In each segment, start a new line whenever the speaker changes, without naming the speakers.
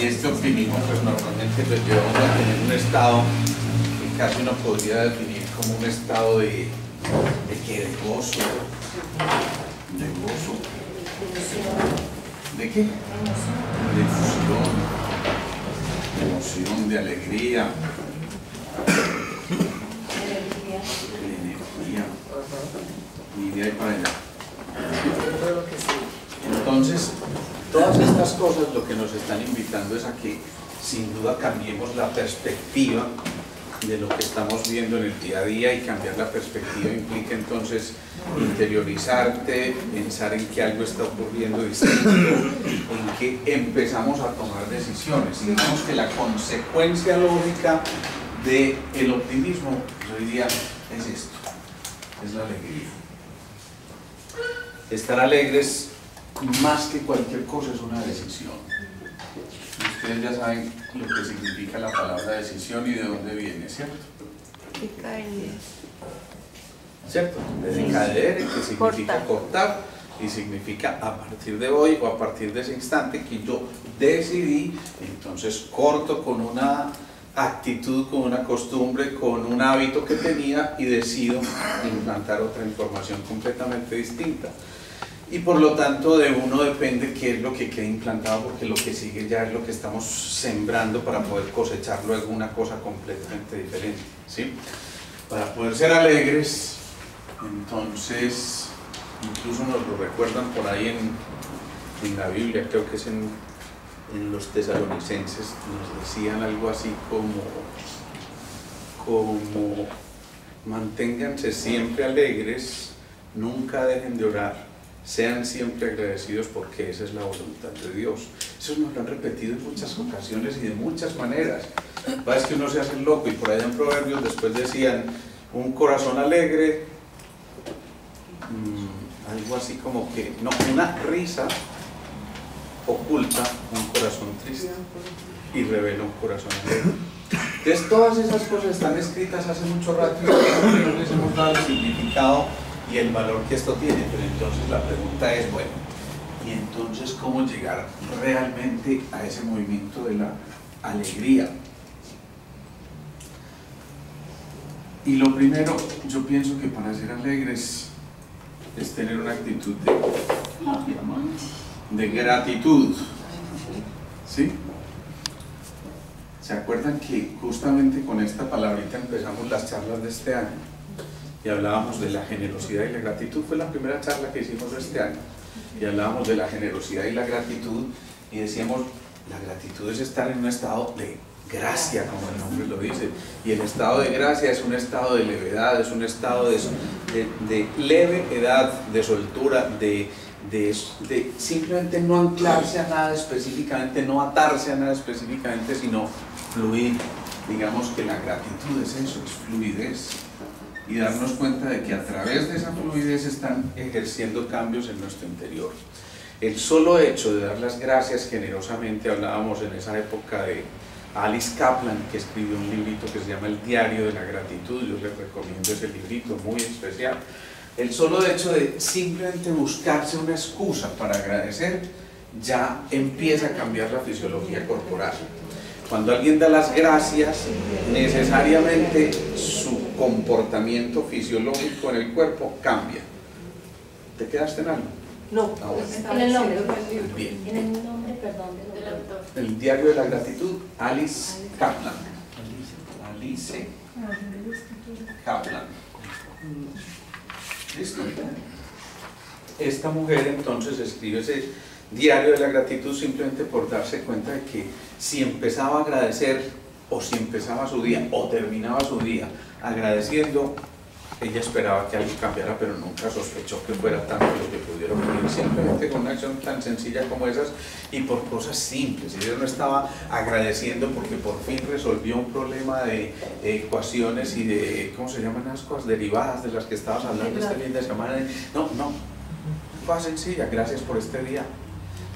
Y este optimismo pues normalmente lo llevamos a tener un estado que casi uno podría definir como un estado de ¿qué? De gozo. De gozo. ¿De qué? De emoción, de alegría, de energía. Y de ahí para allá. Entonces, todas estas cosas lo que nos están invitando es a que sin duda cambiemos la perspectiva de lo que estamos viendo en el día a día, y cambiar la perspectiva implica entonces interiorizarte, pensar en que algo está ocurriendo distinto, en que empezamos a tomar decisiones. Y digamos que la consecuencia lógica del optimismo, yo diría, es esto, es la alegría. Estar alegres, más que cualquier cosa, es una decisión. Ustedes ya saben lo que significa la palabra decisión y de dónde viene, ¿cierto? ¿Cierto? De decaer, que significa cortar, y significa a partir de hoy o a partir de ese instante que yo decidí, entonces corto con una actitud, con una costumbre, con un hábito que tenía, y decido implantar otra información completamente distinta. Y por lo tanto de uno depende qué es lo que quede implantado, porque lo que sigue ya es lo que estamos sembrando para poder cosechar luego una cosa completamente diferente, ¿sí? Para poder ser alegres, entonces, incluso nos lo recuerdan por ahí en la Biblia, creo que es en los Tesalonicenses, nos decían algo así como manténganse siempre alegres, nunca dejen de orar, sean siempre agradecidos porque esa es la voluntad de Dios. Eso nos lo han repetido en muchas ocasiones y de muchas maneras. Es que uno se hace loco, y por allá en Proverbios después decían un corazón alegre, algo así como que, no, una risa oculta un corazón triste y revela un corazón alegre. Entonces todas esas cosas están escritas hace mucho rato y no les hemos dado el significado y el valor que esto tiene. Pero entonces la pregunta es, bueno, ¿y entonces cómo llegar realmente a ese movimiento de la alegría? Y lo primero, yo pienso que para ser alegres es tener una actitud de gratitud, ¿sí? ¿Se acuerdan que justamente con esta palabrita empezamos las charlas de este año? Y hablábamos de la generosidad y la gratitud. Fue la primera charla que hicimos de este año, y hablábamos de la generosidad y la gratitud, y decíamos, la gratitud es estar en un estado de gracia, como el nombre lo dice, y el estado de gracia es un estado de levedad, es un estado de leve edad, de soltura, de simplemente no anclarse a nada específicamente, no atarse a nada específicamente, sino fluir. Digamos que la gratitud es eso, es fluidez, y darnos cuenta de que a través de esa fluidez están ejerciendo cambios en nuestro interior. El solo hecho de dar las gracias generosamente, hablábamos en esa época de Alice Kaplan, que escribió un librito que se llama El Diario de la Gratitud. Yo les recomiendo ese librito, muy especial. El solo hecho de simplemente buscarse una excusa para agradecer ya empieza a cambiar la fisiología corporal. Cuando alguien da las gracias, necesariamente su comportamiento fisiológico en el cuerpo cambia. ¿Te quedaste en algo?
No,
bueno.
en el nombre.
Bien.
En el nombre, perdón, del autor.
El Diario de la Gratitud, Alice Kaplan. Alice Kaplan. ¿Listo? Esta mujer entonces escribe ese Diario de la Gratitud simplemente por darse cuenta de que si empezaba a agradecer, o si empezaba su día o terminaba su día agradeciendo, ella esperaba que algo cambiara, pero nunca sospechó que fuera tanto lo que pudiera ocurrir simplemente con una acción tan sencilla como esas, y por cosas simples. Ella no estaba agradeciendo porque por fin resolvió un problema de ecuaciones y de, ¿cómo se llaman las cosas? Derivadas de las que estabas hablando este fin de semana. No, fue sencilla. Gracias por este día,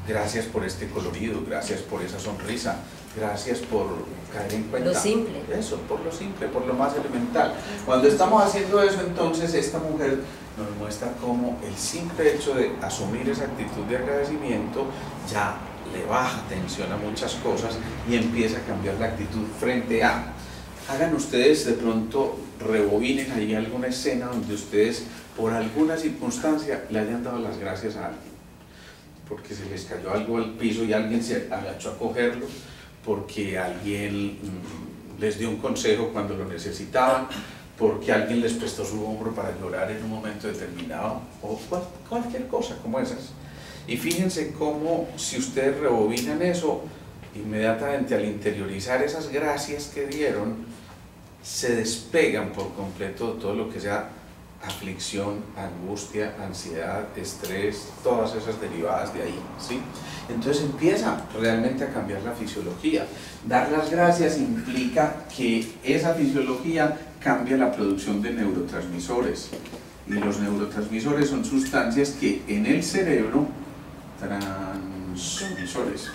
gracias por este colorido, gracias por esa sonrisa, gracias por caer en cuenta.
Lo simple.
Eso, por lo simple, por lo más elemental. Cuando estamos haciendo eso, entonces esta mujer nos muestra cómo el simple hecho de asumir esa actitud de agradecimiento ya le baja tensión a muchas cosas y empieza a cambiar la actitud frente a. Hagan ustedes de pronto, rebobinen ahí alguna escena donde ustedes por alguna circunstancia le hayan dado las gracias a alguien, porque se les cayó algo al piso y alguien se agachó a cogerlo, porque alguien les dio un consejo cuando lo necesitaban, porque alguien les prestó su hombro para llorar en un momento determinado, o cualquier cosa como esas. Y fíjense cómo, si ustedes rebobinan eso, inmediatamente al interiorizar esas gracias que dieron, se despegan por completo de todo lo que sea aflicción, angustia, ansiedad, estrés, todas esas derivadas de ahí, ¿sí? Entonces empieza realmente a cambiar la fisiología. Dar las gracias implica que esa fisiología cambia la producción de neurotransmisores, y los neurotransmisores son sustancias que en el cerebro, transmisores,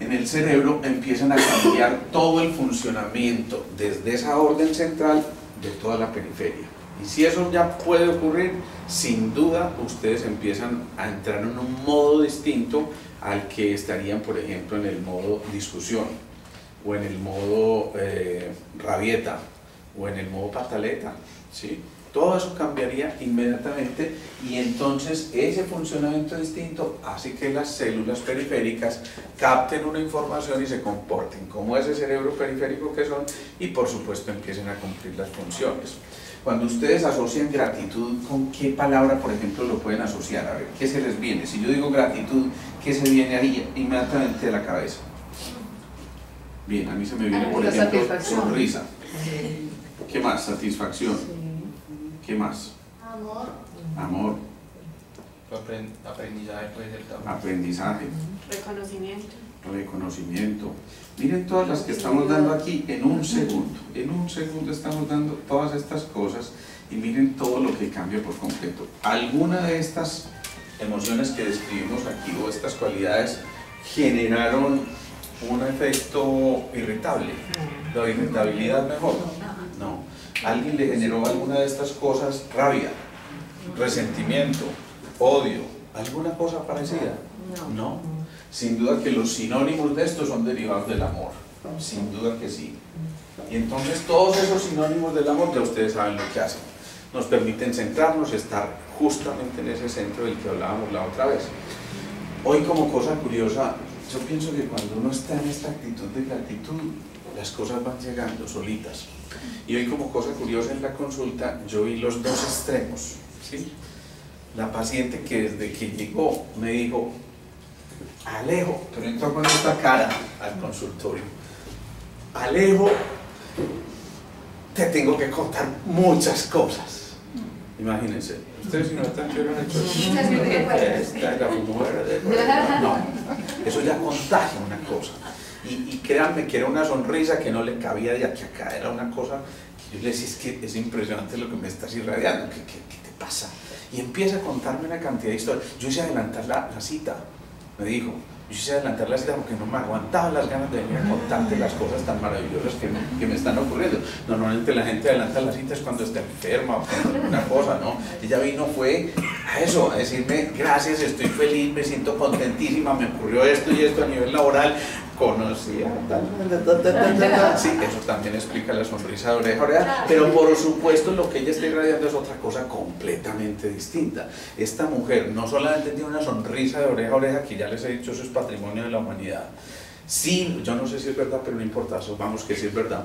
en el cerebro empiezan a cambiar todo el funcionamiento desde esa orden central de toda la periferia. Y si eso ya puede ocurrir, sin duda ustedes empiezan a entrar en un modo distinto al que estarían, por ejemplo, en el modo discusión, o en el modo rabieta, o en el modo pataleta, ¿sí? Todo eso cambiaría inmediatamente, y entonces ese funcionamiento distinto hace que las células periféricas capten una información y se comporten como ese cerebro periférico que son, y por supuesto empiecen a cumplir las funciones. Cuando ustedes asocian gratitud, ¿con qué palabra, por ejemplo, lo pueden asociar? A ver, ¿qué se les viene? Si yo digo gratitud, ¿qué se viene ahí inmediatamente de la cabeza? Bien, a mí se me viene, por ejemplo, sonrisa. ¿Qué más? Satisfacción. ¿Qué más?
Amor.
Amor.
Aprendizaje puede ser también.
Aprendizaje.
Reconocimiento.
Reconocimiento. Miren todas las que estamos dando aquí en un segundo. En un segundo estamos dando todas estas cosas, y miren todo lo que cambia por completo. Alguna de estas emociones que describimos aquí, o estas cualidades, generaron un efecto irritable. ¿La irritabilidad mejor? No. ¿Alguien le generó alguna de estas cosas? Rabia, resentimiento, odio, ¿alguna cosa parecida? No. Sin duda que los sinónimos de esto son derivados del amor, sin duda que sí. Y entonces todos esos sinónimos del amor, ya ustedes saben lo que hacen. Nos permiten centrarnos, estar justamente en ese centro del que hablábamos la otra vez. Hoy, como cosa curiosa, yo pienso que cuando uno está en esta actitud de gratitud, las cosas van llegando solitas. Y hoy, como cosa curiosa, en la consulta yo vi los dos extremos, ¿sí? La paciente que desde que llegó me dijo: Alejo, pero entró con esta cara al consultorio: Alejo, te tengo que contar muchas cosas. Imagínense, ustedes si no están, ¿qué hubieran hecho? Esta es la mujer. No, eso ya contagia una cosa. Y créanme que era una sonrisa que no le cabía de aquí a acá, era una cosa que yo le decía: es que es impresionante lo que me estás irradiando, ¿qué te pasa? Y empieza a contarme una cantidad de historias. Yo hice adelantar la cita, me dijo, yo hice adelantar la cita porque no me aguantaba las ganas de venir a contarte las cosas tan maravillosas que me están ocurriendo. Normalmente la gente adelanta las citas cuando está enferma o cuando alguna cosa, ¿no? Ella vino fue a eso, a decirme: gracias, estoy feliz, me siento contentísima, me ocurrió esto y esto a nivel laboral, conocí a sí, eso también explica la sonrisa de oreja a oreja, pero por supuesto lo que ella está irradiando es otra cosa completamente distinta. Esta mujer no solamente tiene una sonrisa de oreja a oreja, que ya les he dicho, eso es patrimonio de la humanidad. Sí, yo no sé si es verdad, pero no importa, vamos que sí es verdad.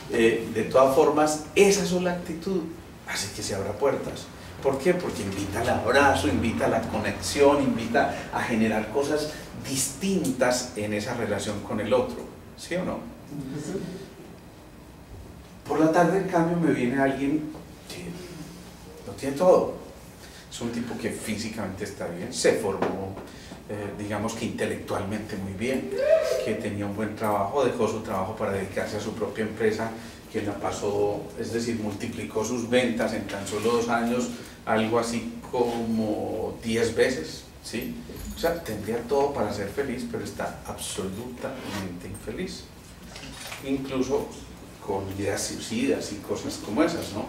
De todas formas, esa sola actitud hace que se abra puertas. ¿Por qué? Porque invita al abrazo, invita a la conexión, invita a generar cosas distintas en esa relación con el otro, ¿sí o no? Por la tarde, en cambio, me viene alguien que lo tiene todo. Es un tipo que físicamente está bien, se formó, digamos que intelectualmente muy bien, que tenía un buen trabajo, dejó su trabajo para dedicarse a su propia empresa, que la pasó, es decir, multiplicó sus ventas en tan solo 2 años, algo así como 10 veces, ¿sí? O sea, tendría todo para ser feliz, pero está absolutamente infeliz. Incluso con ideas suicidas y cosas como esas, ¿no?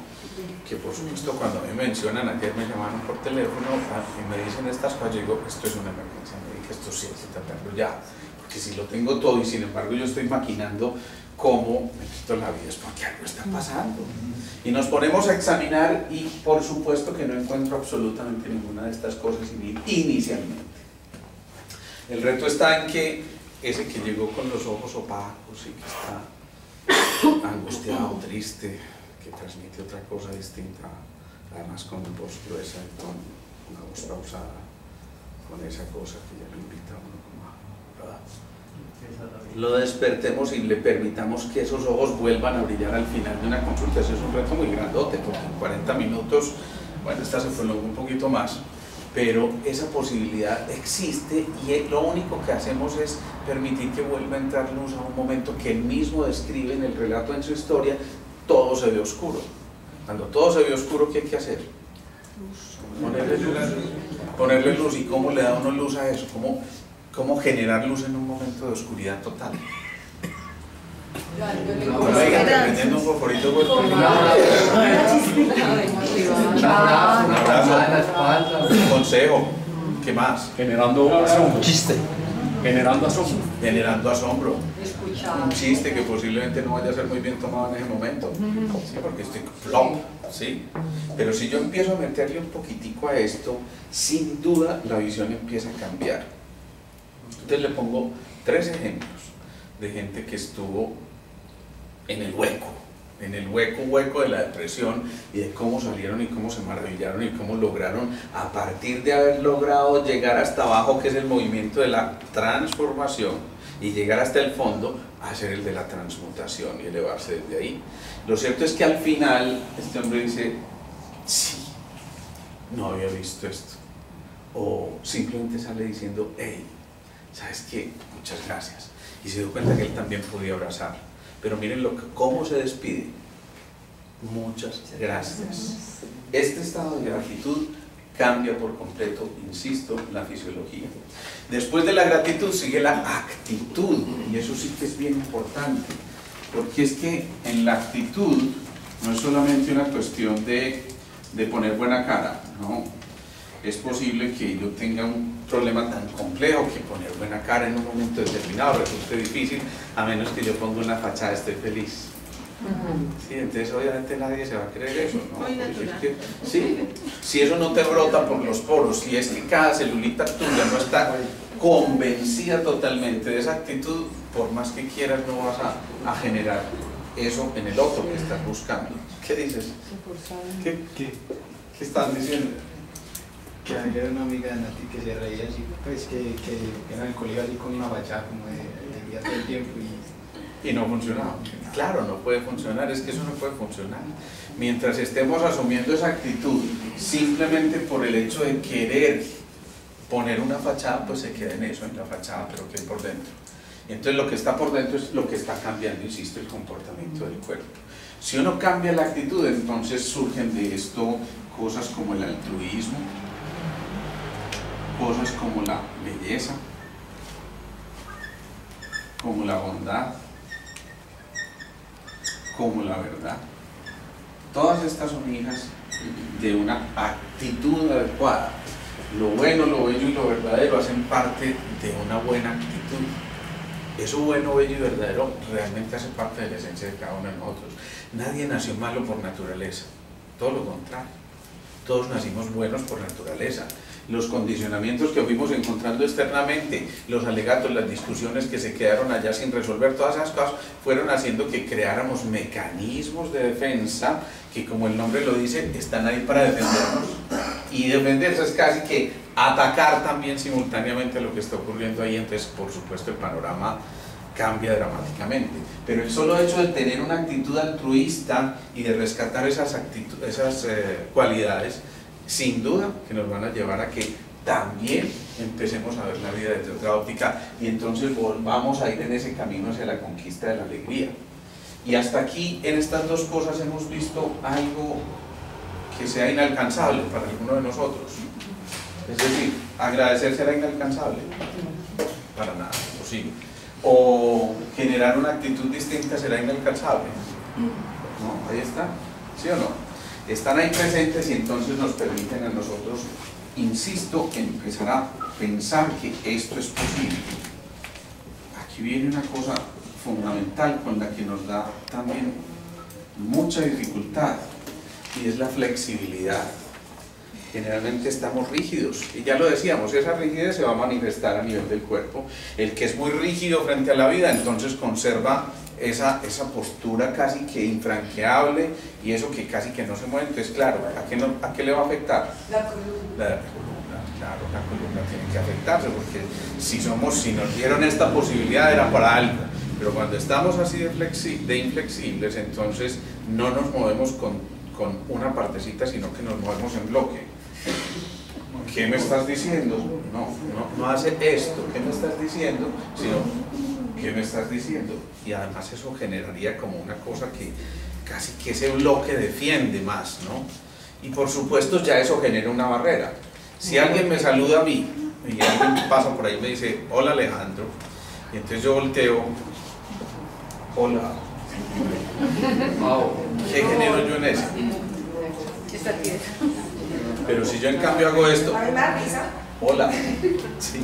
que por supuesto cuando me mencionan, ayer me llamaron por teléfono y me dicen estas cosas, yo digo, esto es una emergencia médica, esto sí hay que tratarlo ya, porque si lo tengo todo y sin embargo yo estoy maquinando cómo me quito la vida, es porque algo está pasando. Y nos ponemos a examinar y por supuesto que no encuentro absolutamente ninguna de estas cosas inicialmente. El reto está en que ese que llegó con los ojos opacos y que está angustiado, triste, que transmite otra cosa distinta, además con una voz gruesa y con una voz pausada, con esa cosa que ya lo invita a uno como a... Lo despertemos y le permitamos que esos ojos vuelvan a brillar al final de una consulta. Ese es un reto muy grandote, porque en 40 minutos, bueno, esta se prolongó un poquito más, pero esa posibilidad existe y lo único que hacemos es permitir que vuelva a entrar luz a un momento que él mismo describe en el relato, en su historia. Todo se ve oscuro. Cuando todo se ve oscuro, ¿qué hay que hacer? Ponerle luz. Ponerle luz. ¿Y cómo le da uno luz a eso? ¿Cómo generar luz en un momento de oscuridad total? Oiga, prendiendo un fosforito. Un abrazo. Un consejo. ¿Qué más?
Generando asombro.
Chiste.
Generando asombro.
Generando asombro. Un chiste que posiblemente no vaya a ser muy bien tomado en ese momento, ¿sí? Porque estoy plop, ¿sí? Pero si yo empiezo a meterle un poquitico a esto, sin duda la visión empieza a cambiar. Entonces le pongo 3 ejemplos de gente que estuvo en el hueco de la depresión y de cómo salieron y cómo se maravillaron y cómo lograron, a partir de haber logrado llegar hasta abajo, que es el movimiento de la transformación, y llegar hasta el fondo, a hacer el de la transmutación y elevarse desde ahí. Lo cierto es que al final este hombre dice, sí, no había visto esto, o simplemente sale diciendo, hey, ¿sabes qué? Muchas gracias, y se dio cuenta que él también podía abrazar. Pero miren cómo se despide. Muchas gracias. Este estado de gratitud cambia por completo, insisto, la fisiología. Después de la gratitud sigue la actitud, y eso sí que es bien importante, porque es que en la actitud no es solamente una cuestión de poner buena cara, ¿no? Es posible que yo tenga un problema tan complejo que poner buena cara en un momento determinado resulte difícil, a menos que yo ponga una fachada, estoy feliz. Sí, entonces obviamente nadie se va a creer eso, ¿no? Sí, si eso no te brota por los poros, si es que cada celulita tuya no está convencida totalmente de esa actitud, por más que quieras no vas a generar eso en el otro que estás buscando. ¿Qué dices? ¿Qué estás diciendo?
Que había una amiga de Nati que se reía así, pues que era en el colegio así con una fachada como de guía todo el tiempo
y no funcionaba. Claro, no puede funcionar, es que eso no puede funcionar. Mientras estemos asumiendo esa actitud simplemente por el hecho de querer poner una fachada, pues se queda en eso, en la fachada, pero que hay por dentro. Entonces lo que está por dentro es lo que está cambiando, insisto, el comportamiento del cuerpo. Si uno cambia la actitud, entonces surgen de esto cosas como el altruismo, cosas como la belleza, como la bondad, como la verdad. Todas estas son hijas de una actitud adecuada. Lo bueno, lo bello y lo verdadero hacen parte de una buena actitud. Eso bueno, bello y verdadero realmente hace parte de la esencia de cada uno de nosotros. Nadie nació malo por naturaleza, todo lo contrario. Todos nacimos buenos por naturaleza. Los condicionamientos que fuimos encontrando externamente, los alegatos, las discusiones que se quedaron allá sin resolver, todas esas cosas fueron haciendo que creáramos mecanismos de defensa que, como el nombre lo dice, están ahí para defendernos. Y defenderse es casi que atacar también simultáneamente lo que está ocurriendo ahí. Entonces, por supuesto, el panorama cambia dramáticamente. Pero el solo hecho de tener una actitud altruista y de rescatar esas cualidades, sin duda que nos van a llevar a que también empecemos a ver la vida desde otra óptica y entonces volvamos a ir en ese camino hacia la conquista de la alegría. Y hasta aquí, en estas dos cosas, hemos visto algo que sea inalcanzable para alguno de nosotros. Es decir, agradecer será inalcanzable. Para nada, imposible. O generar una actitud distinta será inalcanzable. ¿No? Ahí está. ¿Sí o no? están ahí presentes y entonces nos permiten a nosotros, insisto, empezar a pensar que esto es posible. Aquí viene una cosa fundamental con la que nos da también mucha dificultad, y es la flexibilidad. Generalmente estamos rígidos, y ya lo decíamos, esa rigidez se va a manifestar a nivel del cuerpo. El que es muy rígido frente a la vida, entonces conserva esa postura casi que infranqueable, y eso que casi que no se mueve. Entonces, claro, ¿a qué le va a afectar? La columna. Claro, la columna tiene que afectarse, porque si nos dieron esta posibilidad era para algo, pero cuando estamos así de inflexibles, entonces no nos movemos con una partecita, sino que nos movemos en bloque. ¿Qué me estás diciendo? No hace esto. ¿Qué me estás diciendo? Sino, ¿qué me estás diciendo? Y además eso generaría como una cosa que casi que ese bloque defiende más, ¿no? Y por supuesto ya eso genera una barrera. Si alguien me saluda a mí y alguien pasa por ahí y me dice, hola Alejandro, y entonces yo volteo, hola, ¿qué genero yo en eso? Pero si yo en cambio hago esto, hola, sí.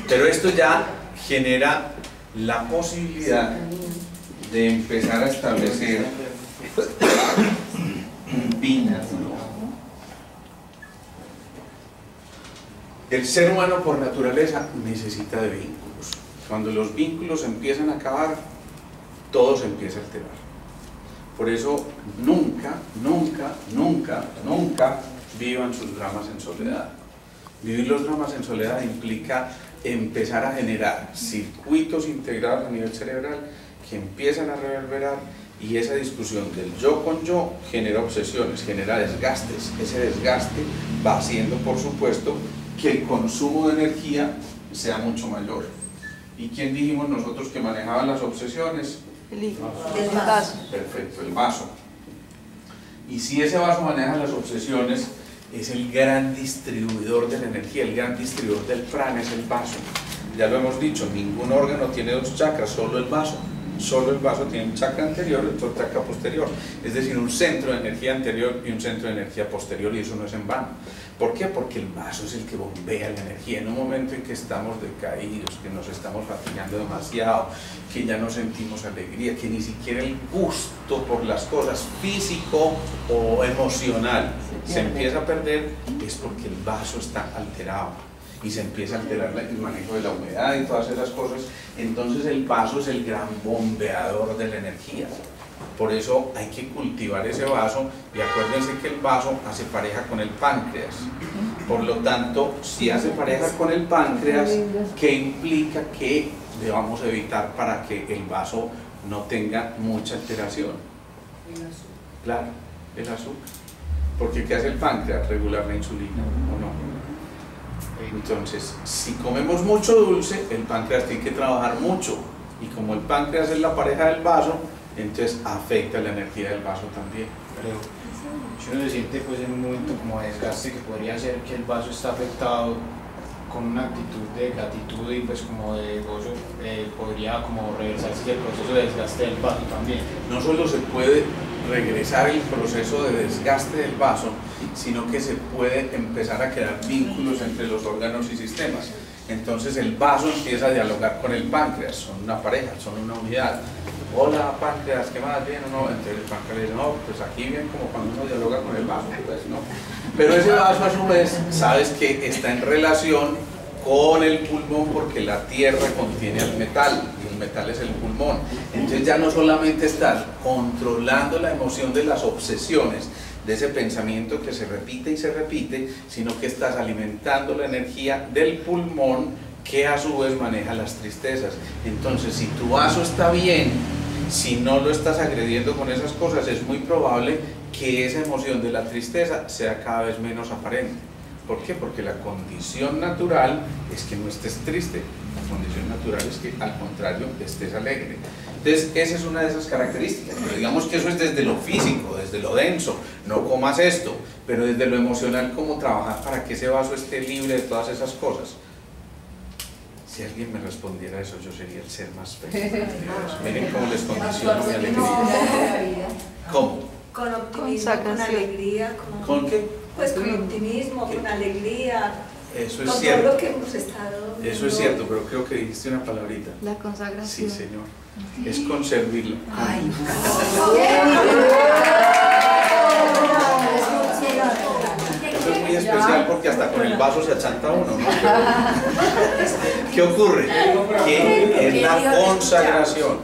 Pero esto ya genera la posibilidad de empezar a establecer un vínculo. El ser humano por naturaleza necesita de vínculos. Cuando los vínculos empiezan a acabar, todo se empieza a alterar. Por eso nunca vivan sus dramas en soledad. Vivir los dramas en soledad implica empezar a generar circuitos integrados a nivel cerebral que empiezan a reverberar, y esa discusión del yo con yo genera obsesiones, genera desgastes. Ese desgaste va haciendo, por supuesto, que el consumo de energía sea mucho mayor. ¿Y quién dijimos nosotros que manejaba las obsesiones?
El vaso.
Perfecto, el vaso. Y si ese vaso maneja las obsesiones, es el gran distribuidor de la energía, el gran distribuidor del prana es el vaso. Ya lo hemos dicho, ningún órgano tiene dos chakras, solo el vaso. Solo el vaso tiene un chakra anterior y otro chakra posterior, es decir, un centro de energía anterior y un centro de energía posterior, y eso no es en vano. ¿Por qué? Porque el vaso es el que bombea la energía. En un momento en que estamos decaídos, que nos estamos fatigando demasiado, que ya no sentimos alegría, que ni siquiera el gusto por las cosas físico o emocional se empieza a perder, es porque el vaso está alterado y se empieza a alterar el manejo de la humedad y todas esas cosas. Entonces el vaso es el gran bombeador de la energía. Por eso hay que cultivar ese vaso, y acuérdense que el vaso hace pareja con el páncreas. Por lo tanto, si hace pareja con el páncreas, ¿qué implica que debamos evitar para que el vaso no tenga mucha alteración? Claro, el azúcar. Porque ¿qué hace el páncreas? Regular la insulina, ¿o no? Entonces, si comemos mucho dulce, el páncreas tiene que trabajar mucho, y como el páncreas es la pareja del vaso, entonces afecta la energía del vaso también.
Pero si uno se siente pues en un momento como de desgaste, que podría ser que el vaso está afectado con una actitud de gratitud y pues como de gozo, podría como reversarse el proceso de desgaste del vaso también.
No solo se puede regresar el proceso de desgaste del vaso, sino que se puede empezar a crear vínculos entre los órganos y sistemas. Entonces el vaso empieza a dialogar con el páncreas, son una pareja, son una unidad. Hola páncreas, ¿qué más? ¿Bien o no? Entonces el páncreas dice, no, pues aquí bien, como cuando uno dialoga con el vaso, pues no. Pero ese vaso a su vez, sabes que está en relación con el pulmón, porque la tierra contiene el metal, y el metal es el pulmón. Entonces ya no solamente estás controlando la emoción de las obsesiones, de ese pensamiento que se repite y se repite, sino que estás alimentando la energía del pulmón, que a su vez maneja las tristezas. Entonces, si tu vaso está bien, si no lo estás agrediendo con esas cosas, es muy probable que esa emoción de la tristeza sea cada vez menos aparente. ¿Por qué? Porque la condición natural es que no estés triste, la condición natural es que al contrario estés alegre. Entonces esa es una de esas características, pero digamos que eso es desde lo físico, desde lo denso, no comas esto, pero desde lo emocional, cómo trabajar para que ese vaso esté libre de todas esas cosas. Si alguien me respondiera eso, yo sería el ser más feliz. Miren cómo les condiciono mi alegría. ¿Cómo?
Con optimismo, con alegría.
¿Con qué?
Pues con optimismo, con alegría.
Eso es
con
cierto.
todo lo que hemos estado viendo.
Eso es cierto, pero creo que dijiste una palabrita.
La consagración.
Sí, señor. Es con servirlo.
Ay,
Eso es muy especial porque hasta con el vaso se achanta uno, ¿no? ¿Qué ocurre? Que es la consagración.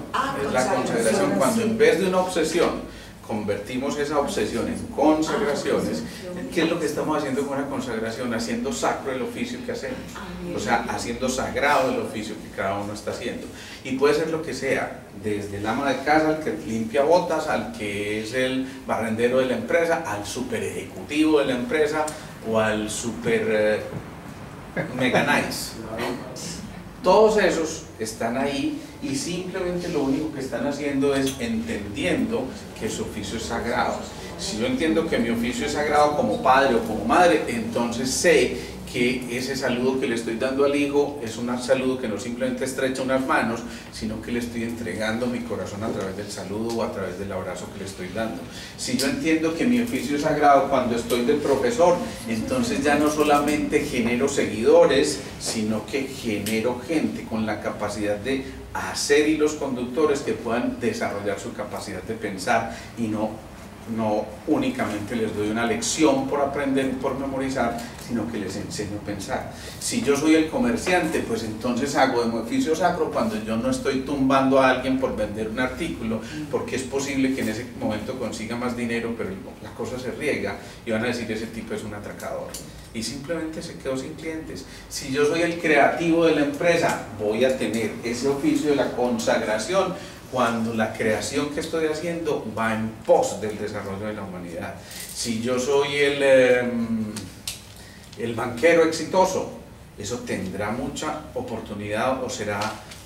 Es la consagración cuando en vez de una obsesión convertimos esa obsesión en consagraciones. ¿Qué es lo que estamos haciendo con la consagración? Haciendo sacro el oficio que hacemos, o sea, haciendo sagrado el oficio que cada uno está haciendo. Y puede ser lo que sea, desde el ama de casa, al que limpia botas, al que es el barrendero de la empresa, al super ejecutivo de la empresa o al super mega nice. Todos esos están ahí y simplemente lo único que están haciendo es entendiendo que su oficio es sagrado. Si yo entiendo que mi oficio es sagrado como padre o como madre, entonces sé que ese saludo que le estoy dando al hijo es un saludo que no simplemente estrecha unas manos, sino que le estoy entregando mi corazón a través del saludo o a través del abrazo que le estoy dando. Si yo entiendo que mi oficio es sagrado cuando estoy de profesor, entonces ya no solamente genero seguidores, sino que genero gente con la capacidad de hacer hilos conductores que puedan desarrollar su capacidad de pensar y no únicamente les doy una lección por aprender y por memorizar, sino que les enseño a pensar. Si yo soy el comerciante, pues entonces hago de mi oficio sacro cuando yo no estoy tumbando a alguien por vender un artículo, porque es posible que en ese momento consiga más dinero, pero la cosa se riega y van a decir ese tipo es un atracador. Y simplemente se quedó sin clientes. Si yo soy el creativo de la empresa, voy a tener ese oficio de la consagración cuando la creación que estoy haciendo va en pos del desarrollo de la humanidad. Si yo soy el banquero exitoso, eso tendrá mucha oportunidad o será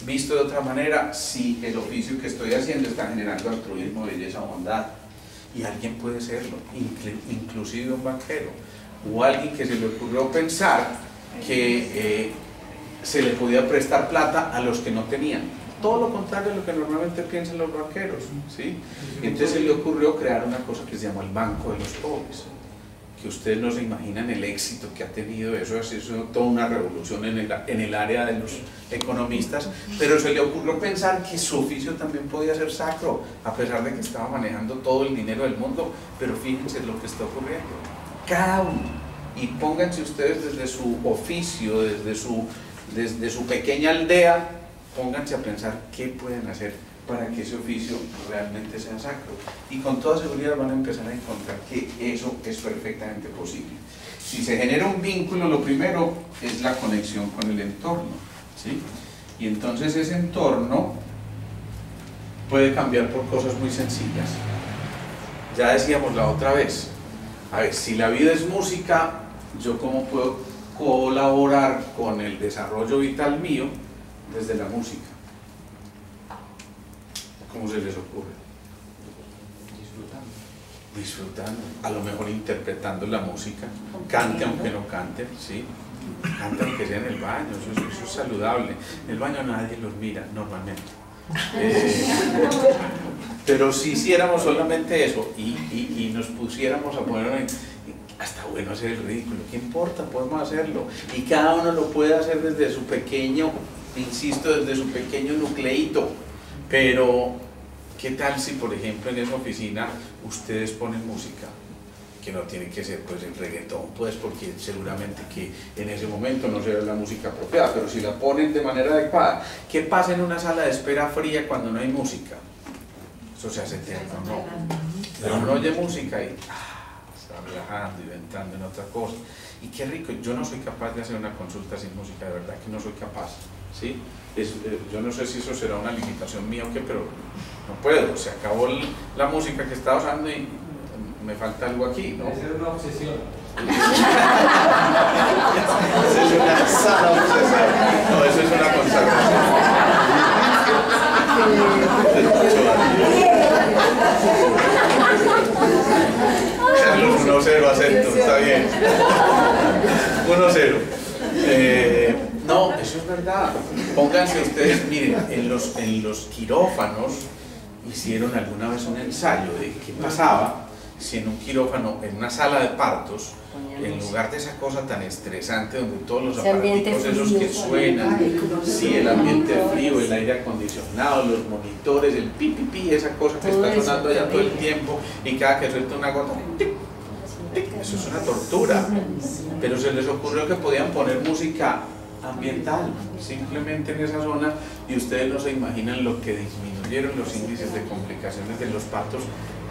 visto de otra manera si el oficio que estoy haciendo está generando altruismo, belleza o bondad. Y alguien puede serlo, inclusive un banquero, o alguien que se le ocurrió pensar que se le podía prestar plata a los que no tenían. Todo lo contrario de lo que normalmente piensan los banqueros, ¿sí? Y entonces se le ocurrió crear una cosa que se llama el Banco de los Pobres, que ustedes no se imaginan el éxito que ha tenido eso, es toda una revolución en el área de los economistas, pero se le ocurrió pensar que su oficio también podía ser sacro, a pesar de que estaba manejando todo el dinero del mundo. Pero fíjense lo que está ocurriendo, cada uno, y pónganse ustedes desde su oficio, desde su pequeña aldea, pónganse a pensar qué pueden hacer para que ese oficio realmente sea sacro. Y con toda seguridad van a empezar a encontrar que eso es perfectamente posible. Si se genera un vínculo, lo primero es la conexión con el entorno, ¿sí? Y entonces ese entorno puede cambiar por cosas muy sencillas. Ya decíamos la otra vez, a ver, si la vida es música, ¿yo cómo puedo colaborar con el desarrollo vital mío desde la música? ¿Cómo se les ocurre? Disfrutando, a lo mejor interpretando la música, cante aunque no cante, ¿sí? Cante aunque sea en el baño, eso es saludable. En el baño nadie los mira normalmente. Pero si hiciéramos solamente eso y nos pusiéramos a poner hasta bueno hacer el ridículo, ¿qué importa? Podemos hacerlo, y cada uno lo puede hacer desde su pequeño, insisto, desde su pequeño nucleito. Pero ¿qué tal si, por ejemplo, en esa oficina ustedes ponen música? Que no tiene que ser pues el reggaetón, pues, porque seguramente que en ese momento no será la música apropiada, pero si la ponen de manera adecuada. ¿Qué pasa en una sala de espera fría cuando no hay música? Eso se hace eterno, ¿no? Pero no oye música y está relajando y entrando en otra cosa. Y qué rico. Yo no soy capaz de hacer una consulta sin música, de verdad que no soy capaz, ¿sí? Yo no sé si eso será una limitación mía o qué, pero no puedo. Se acabó la música que estaba usando y me falta algo aquí, ¿no?
Esa es una obsesión.
Eso es una sana obsesión. No, eso es una consagración. Carlos, 1-0 acepto, está bien. 1-0. No, eso es verdad. Pónganse ustedes, miren, en los quirófanos hicieron alguna vez un ensayo de qué pasaba si en un quirófano, en una sala de partos, en lugar de esa cosa tan estresante donde todos los aparatos esos que suenan, si el ambiente frío, el aire acondicionado, los monitores, el pi, esa cosa que está sonando allá todo el tiempo y cada que suelta una gota, tic, tic, eso es una tortura. Pero se les ocurrió que podían poner música ambiental simplemente en esa zona y ustedes no se imaginan lo que disminuyeron los índices de complicaciones de los partos,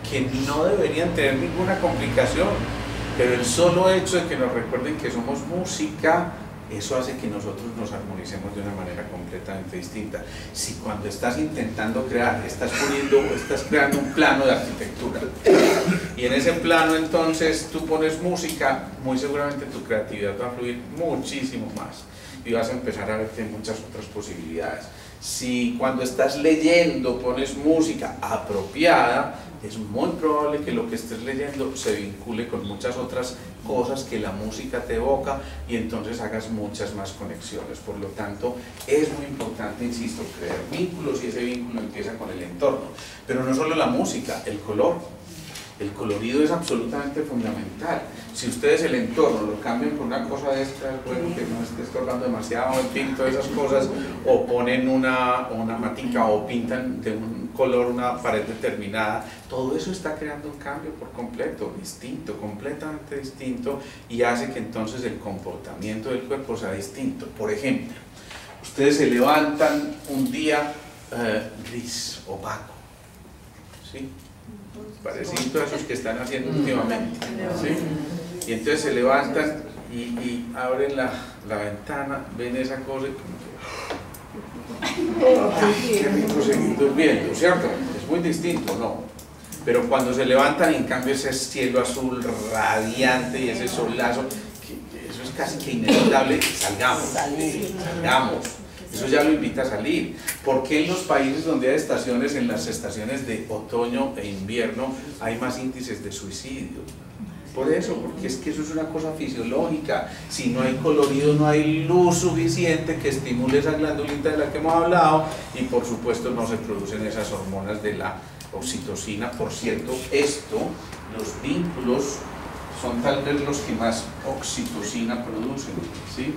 que no deberían tener ninguna complicación, pero el solo hecho de que nos recuerden que somos música, eso hace que nosotros nos armonicemos de una manera completamente distinta. Si cuando estás intentando crear, estás creando un plano de arquitectura y en ese plano entonces tú pones música, muy seguramente tu creatividad va a fluir muchísimo más y vas a empezar a verte muchas otras posibilidades. Si cuando estás leyendo pones música apropiada, es muy probable que lo que estés leyendo se vincule con muchas otras cosas que la música te evoca y entonces hagas muchas más conexiones. Por lo tanto, es muy importante, insisto, crear vínculos y ese vínculo empieza con el entorno. Pero no solo la música, el color. El colorido es absolutamente fundamental. Si ustedes el entorno lo cambian por una cosa de esta, bueno, que no esté estorbando demasiado, en fin, todas esas cosas, o ponen una matica o pintan de un color una pared determinada, todo eso está creando un cambio por completo, distinto, completamente distinto, y hace que entonces el comportamiento del cuerpo sea distinto. Por ejemplo, ustedes se levantan un día gris, opaco, ¿sí? Parecido a esos que están haciendo últimamente, ¿sí? Y entonces se levantan y abren la ventana, ven esa cosa y como que ¡ay, qué rico seguir durmiendo! ¿Cierto? Es muy distinto, ¿no? Pero cuando se levantan, en cambio, ese cielo azul radiante y ese solazo, que eso es casi que inevitable, salgamos. Eso ya lo invita a salir. ¿Por qué en los países donde hay estaciones, en las estaciones de otoño e invierno, hay más índices de suicidio? Por eso, porque es que eso es una cosa fisiológica. Si no hay colorido, no hay luz suficiente que estimule esa glandulita de la que hemos hablado y por supuesto no se producen esas hormonas de la oxitocina. Por cierto, los vínculos son tal vez los que más oxitocina producen, ¿sí?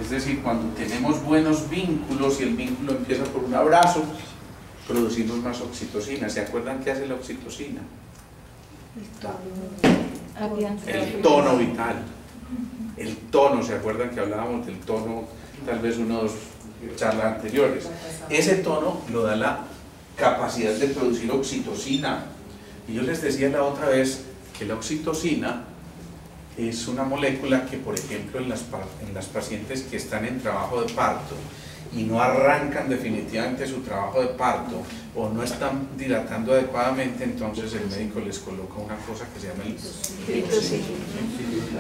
Es decir, cuando tenemos buenos vínculos y el vínculo empieza por un abrazo, producimos más oxitocina. ¿Se acuerdan qué hace la oxitocina? El tono vital. El tono, ¿se acuerdan que hablábamos del tono? Tal vez una o dos charlas anteriores. Ese tono lo da la capacidad de producir oxitocina. Y yo les decía la otra vez que la oxitocina es una molécula que, por ejemplo, en las pacientes que están en trabajo de parto y no arrancan definitivamente su trabajo de parto o no están dilatando adecuadamente, entonces el médico les coloca una cosa que se llama el pitocino.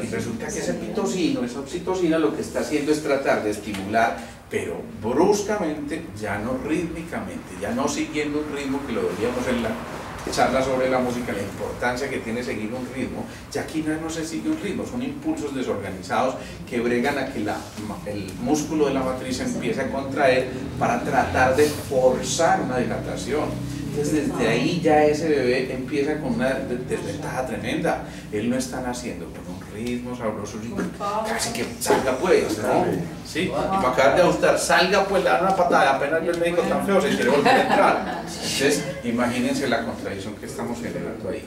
Y resulta que ese pitocino, esa oxitocina, lo que está haciendo es tratar de estimular, pero bruscamente, ya no rítmicamente, ya no siguiendo un ritmo que lo veríamos en la charla sobre la música, la importancia que tiene seguir un ritmo. Ya aquí no se sigue un ritmo, son impulsos desorganizados que bregan a que el músculo de la matriz empiece a contraer para tratar de forzar una dilatación. Entonces desde ahí ya ese bebé empieza con una desventaja tremenda. Él no está naciendo con un ritmo sabroso, casi que salga pues, ¿no? ¿Sí? Y para acabar de ajustar, salga pues, le dan una patada, apenas yo el médico tan feo se quiere volver a entrar. Entonces imagínense la contradicción que estamos generando ahí.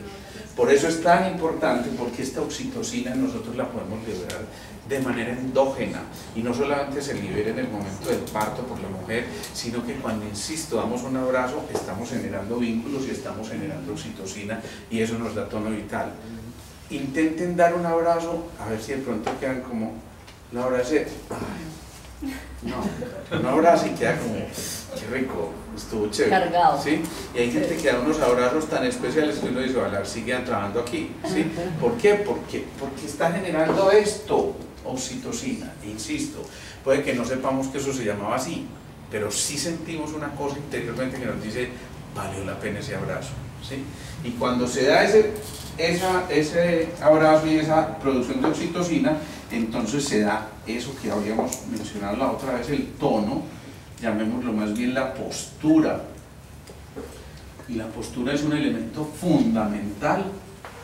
Por eso es tan importante, porque esta oxitocina nosotros la podemos liberar de manera endógena y no solamente se libera en el momento del parto por la mujer, sino que cuando, insisto, damos un abrazo, estamos generando vínculos y estamos generando oxitocina y eso nos da tono vital. Intenten dar un abrazo, a ver si de pronto quedan como, la abracé, no, un abrazo y queda como, qué rico, estuvo chévere, cargado, ¿sí? Y hay gente que da unos abrazos tan especiales que uno dice, ojalá sigan trabajando aquí, ¿sí? ¿Por qué? Porque está generando esto, oxitocina, insisto, puede que no sepamos que eso se llamaba así, pero sí sentimos una cosa interiormente que nos dice, valió la pena ese abrazo, ¿sí? Y cuando se da ese abrazo y esa producción de oxitocina, entonces se da eso que habíamos mencionado la otra vez, el tono, llamémoslo más bien la postura. Y la postura es un elemento fundamental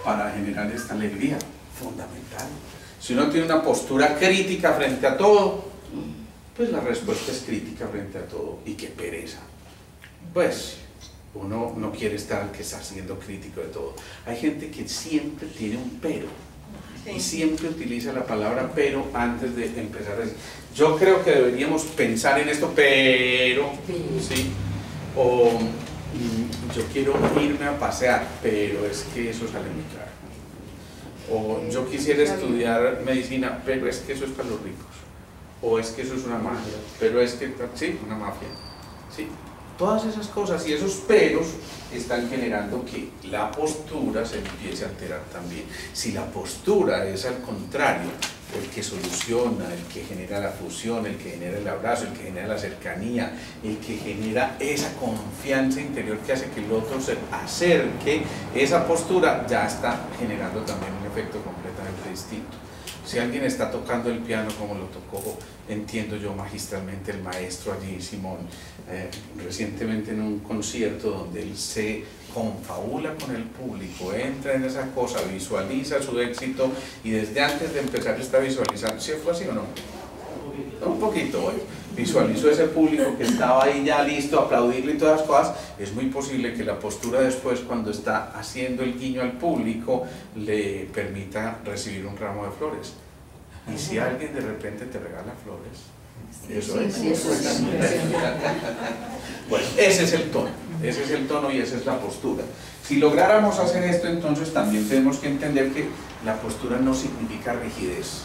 para generar esta alegría? Fundamental. Si uno tiene una postura crítica frente a todo, pues la respuesta es crítica frente a todo. Y qué pereza. Pues uno no quiere estar que está siendo crítico de todo. Hay gente que siempre tiene un pero. Y siempre utiliza la palabra pero antes de empezar a decir. Yo creo que deberíamos pensar en esto, pero, ¿sí? O yo quiero irme a pasear, pero es que eso sale muy caro. O yo quisiera estudiar medicina, pero es que eso es para los ricos. O es que eso es una mafia, pero es que, sí, una mafia. ¿Sí? Todas esas cosas y esos peros están generando que la postura se empiece a alterar también. Si la postura es al contrario, el que soluciona, el que genera la fusión, el que genera el abrazo, el que genera la cercanía, el que genera esa confianza interior que hace que el otro se acerque, esa postura ya está generando también un efecto completamente distinto. Si alguien está tocando el piano como lo tocó, entiendo yo magistralmente el maestro allí, Simón, recientemente en un concierto donde él se confabula con el público, entra en esa cosa, visualiza su éxito y desde antes de empezar está visualizando. ¿Sí fue así o no? Un poquito, bueno. Visualizó ese público que estaba ahí ya listo a aplaudirle y todas las cosas. Es muy posible que la postura después, cuando está haciendo el guiño al público, le permita recibir un ramo de flores. Y si alguien de repente te regala flores, eso es. Bueno, ese es el tono y esa es la postura. Si lográramos hacer esto, entonces también tenemos que entender que la postura no significa rigidez.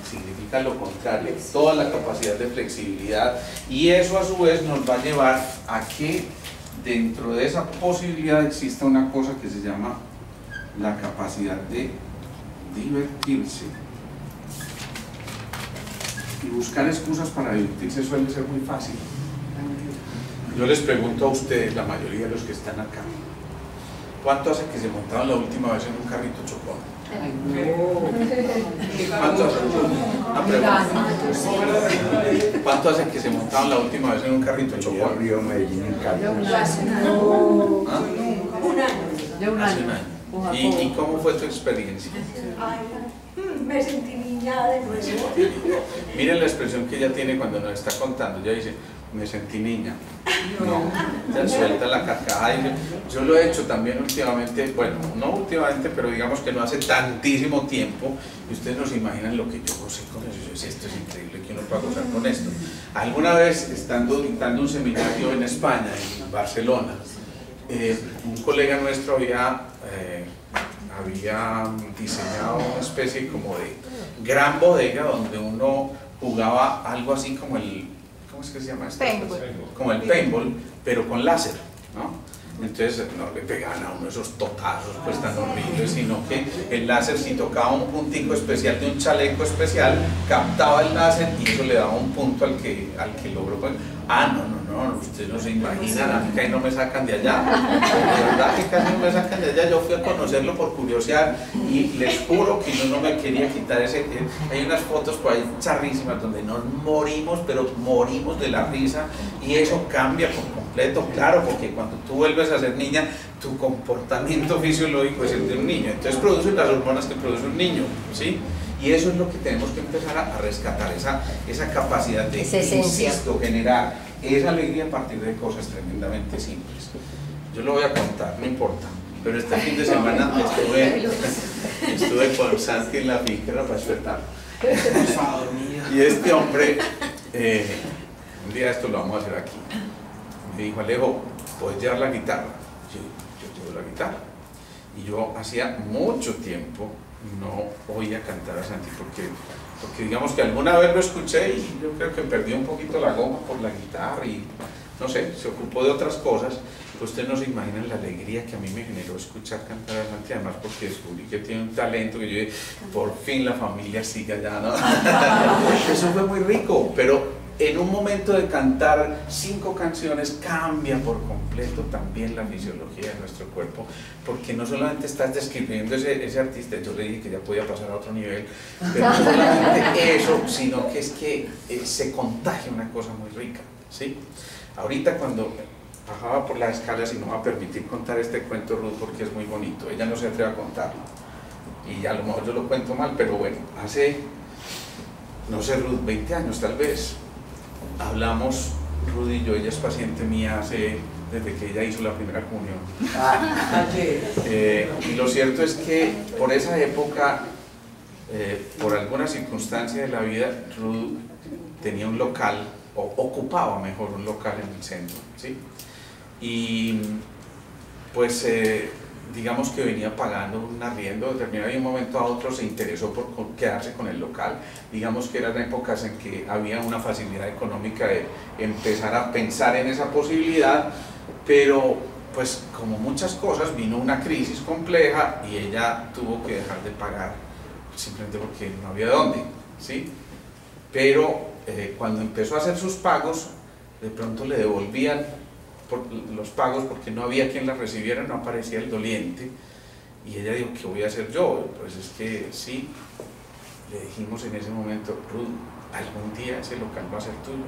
Significa lo contrario, toda la capacidad de flexibilidad, y eso a su vez nos va a llevar a que dentro de esa posibilidad exista una cosa que se llama la capacidad de divertirse. Y buscar excusas para divertirse suele ser muy fácil. Yo les pregunto a ustedes, la mayoría de los que están acá, ¿cuánto hace que se montaron la última vez en un carrito chocón? ¿Cuánto hace que se montaron la última vez en un carrito chocón?
Río Medellín en Cali.
Un año.
¿Y cómo fue tu experiencia?
Ay, me sentí niña de nuevo.
Miren la expresión que ella tiene cuando nos está contando. Ella dice, me sentí niña. No, ya suelta la carcajada. Yo lo he hecho también últimamente, bueno, no últimamente, pero digamos que no hace tantísimo tiempo. Y ustedes no se imaginan lo que yo gocé con eso. Yo decía, esto es increíble, que uno pueda gozar con esto. Alguna vez, estando dictando un seminario en España, en Barcelona, un colega nuestro había diseñado una especie como de gran bodega donde uno jugaba algo así como el, ¿cómo es que se llama esto?
Paintball.
Como el paintball, pero con láser, ¿no? Entonces no le pegaban a uno esos totazos pues tan horribles, sino que el láser, si tocaba un puntico especial de un chaleco especial, captaba el láser y eso le daba un punto al que logró. No, ustedes no se imaginan, a mí que ahí no me sacan de allá, de verdad que casi no me sacan de allá. Yo fui a conocerlo por curiosidad y les juro que yo no me quería quitar ese. Hay unas fotos por ahí charrísimas donde nos morimos, pero morimos de la risa, y eso cambia por completo, claro, porque cuando tú vuelves a ser niña, tu comportamiento fisiológico es el de un niño, entonces producen las hormonas que produce un niño, ¿sí? Y eso es lo que tenemos que empezar a rescatar, esa capacidad de, insisto, generar esa alegría a partir de cosas tremendamente simples. Yo lo voy a contar, no importa, pero este fin de semana estuve con Santi en la finca para despertar. Y este hombre, un día esto lo vamos a hacer aquí, me dijo, Alejo, ¿puedes llevar la guitarra? Yo llevo la guitarra. Y yo hacía mucho tiempo no oía cantar a Santi porque digamos que alguna vez lo escuché y yo creo que perdió un poquito la goma por la guitarra y no sé, se ocupó de otras cosas. Ustedes no se imaginan la alegría que a mí me generó escuchar cantar a Santi, además porque descubrí que tiene un talento que yo dije, por fin la familia sigue allá, ¿no? Eso fue muy rico, pero en un momento de cantar 5 canciones cambia por completo también la fisiología de nuestro cuerpo, porque no solamente estás describiendo ese artista, yo le dije que ya podía pasar a otro nivel, pero no solamente eso, sino que es que se contagia una cosa muy rica, ¿sí? Ahorita cuando bajaba por las escaleras, y no va a permitir contar este cuento Ruth porque es muy bonito, ella no se atreve a contarlo, y a lo mejor yo lo cuento mal, pero bueno, hace, no sé, Ruth, 20 años tal vez, hablamos, Ruth y yo, ella es paciente mía desde que ella hizo la primera comunión. Y lo cierto es que por esa época, por alguna circunstancia de la vida, Ruth tenía un local, o ocupaba mejor un local en el centro, ¿sí? Y pues digamos que venía pagando un arriendo determinado y de un momento a otro se interesó por quedarse con el local. Digamos que eran épocas en que había una facilidad económica de empezar a pensar en esa posibilidad, pero pues como muchas cosas vino una crisis compleja y ella tuvo que dejar de pagar simplemente porque no había dónde, ¿sí? Pero cuando empezó a hacer sus pagos, de pronto le devolvían los pagos porque no había quien la recibiera, no aparecía el doliente, y ella dijo, ¿qué voy a hacer yo? Pues es que sí, le dijimos en ese momento, Ruth, algún día ese local va a ser tuyo,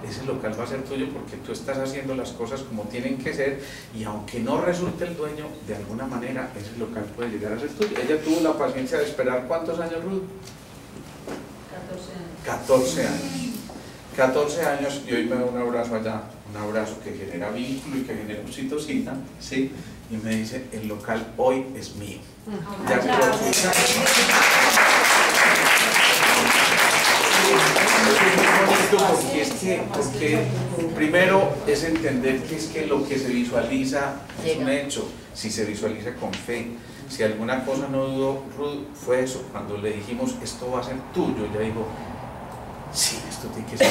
ese local va a ser tuyo porque tú estás haciendo las cosas como tienen que ser, y aunque no resulte el dueño, de alguna manera ese local puede llegar a ser tuyo. Ella tuvo la paciencia de esperar, ¿cuántos años, Ruth? 14 años. 14 años, y hoy me da un abrazo allá, un abrazo que genera vínculo y que genera oxitocina, ¿sí? Y me dice, el local hoy es mío. Ya que porque primero es entender que es que lo que se visualiza es un hecho, si se visualiza con fe. Si alguna cosa no dudó, Ruth, fue eso, cuando le dijimos, esto va a ser tuyo, ella dijo, sí, esto tiene que ser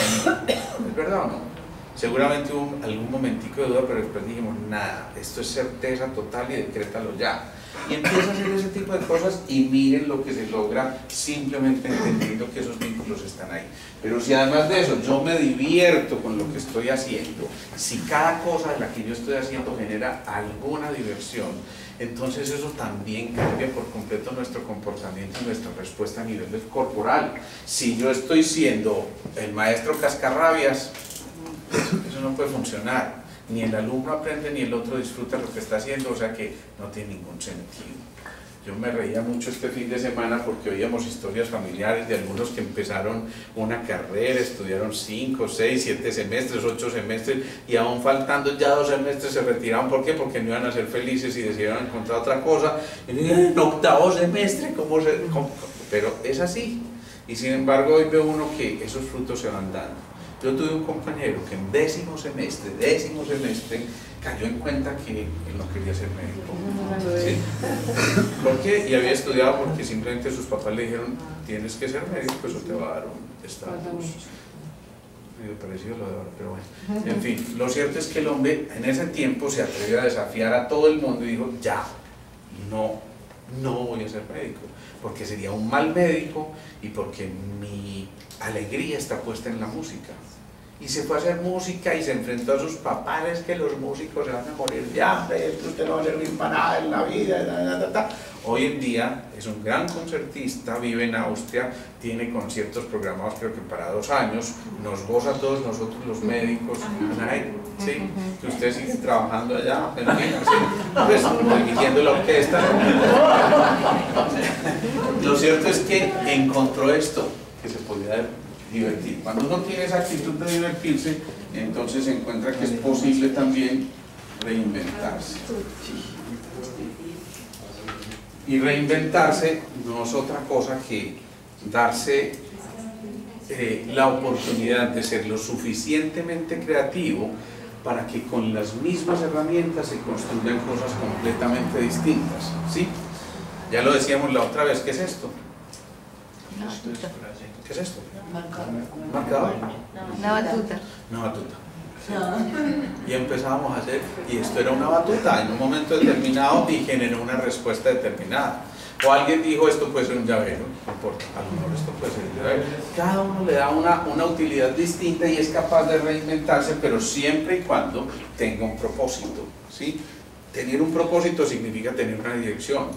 mío. ¿Es verdad o no? Seguramente hubo algún momentico de duda, pero después dijimos, nada, esto es certeza total y decrétalo ya. Y empieza a hacer ese tipo de cosas y miren lo que se logra simplemente entendiendo que esos vínculos están ahí. Pero si además de eso yo me divierto con lo que estoy haciendo, si cada cosa de la que yo estoy haciendo genera alguna diversión, entonces eso también cambia por completo nuestro comportamiento y nuestra respuesta a nivel corporal. Si yo estoy siendo el maestro cascarrabias, eso no puede funcionar. Ni el alumno aprende ni el otro disfruta lo que está haciendo, o sea que no tiene ningún sentido. Yo me reía mucho este fin de semana porque oíamos historias familiares de algunos que empezaron una carrera, estudiaron 5, 6, 7 semestres, 8 semestres y aún faltando ya 2 semestres se retiraron. ¿Por qué? Porque no iban a ser felices y decidieron encontrar otra cosa. Y en octavo semestre, pero es así. Y sin embargo hoy ve uno que esos frutos se van dando. Yo tuve un compañero que en décimo semestre, cayó en cuenta que él no quería ser médico. ¿Sí? ¿Por qué? Y había estudiado porque simplemente sus papás le dijeron, tienes que ser médico, eso te va a dar un estatus. Medio parecido a lo de ahora, pero bueno. En fin, lo cierto es que el hombre en ese tiempo se atrevió a desafiar a todo el mundo y dijo, ya, no voy a ser médico, porque sería un mal médico y porque mi alegría está puesta en la música. Y se fue a hacer música y se enfrentó a sus papás, es que los músicos se van a morir de hambre, usted no va a servir para nada en la vida. Hoy en día es un gran concertista, vive en Austria, tiene conciertos programados creo que para 2 años, nos goza a todos nosotros los médicos, ¿sí? Que usted sigue trabajando allá, en fin, pues dirigiendo la orquesta. Lo cierto es que encontró esto, que se podía divertir. Cuando uno tiene esa actitud de divertirse, entonces se encuentra que es posible también reinventarse. Y reinventarse no es otra cosa que darse la oportunidad de ser lo suficientemente creativo para que con las mismas herramientas se construyan cosas completamente distintas, ¿sí? Ya lo decíamos la otra vez, ¿qué es esto? ¿Qué es esto? ¿Marcador?
Una batuta.
Una batuta. Sí. Y empezábamos a hacer, y esto era una batuta en un momento determinado y generó una respuesta determinada. O alguien dijo, esto puede ser un llavero, no importa, a lo mejor esto puede ser un llavero. Cada uno le da una utilidad distinta y es capaz de reinventarse, pero siempre y cuando tenga un propósito, ¿sí? Tener un propósito significa tener una dirección,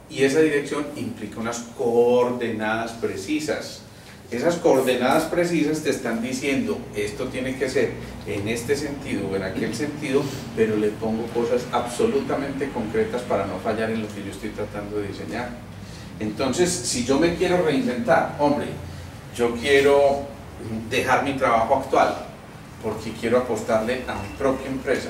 y esa dirección implica unas coordenadas precisas. Esas coordenadas precisas te están diciendo, esto tiene que ser en este sentido o en aquel sentido, pero le pongo cosas absolutamente concretas para no fallar en lo que yo estoy tratando de diseñar. Entonces, si yo me quiero reinventar, hombre, yo quiero dejar mi trabajo actual porque quiero apostarle a mi propia empresa,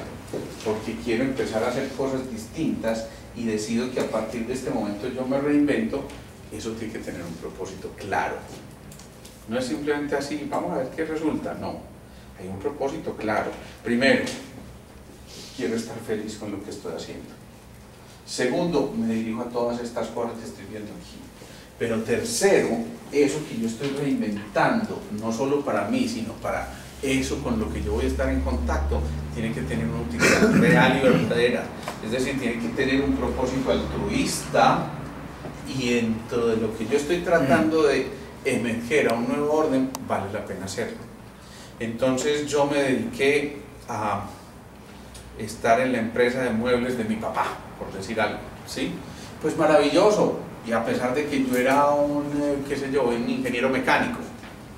porque quiero empezar a hacer cosas distintas y decido que a partir de este momento yo me reinvento, eso tiene que tener un propósito claro. No es simplemente así, vamos a ver qué resulta, no. Hay un propósito claro. Primero, quiero estar feliz con lo que estoy haciendo. Segundo, me dirijo a todas estas cosas que estoy viendo aquí. Pero tercero, eso que yo estoy reinventando, no solo para mí, sino para eso con lo que yo voy a estar en contacto, tiene que tener una utilidad real y verdadera. Es decir, tiene que tener un propósito altruista y dentro de lo que yo estoy tratando de emerger a un nuevo orden, vale la pena hacerlo. Entonces yo me dediqué a estar en la empresa de muebles de mi papá, por decir algo, ¿sí? Pues maravilloso, y a pesar de que yo era qué sé yo, un ingeniero mecánico,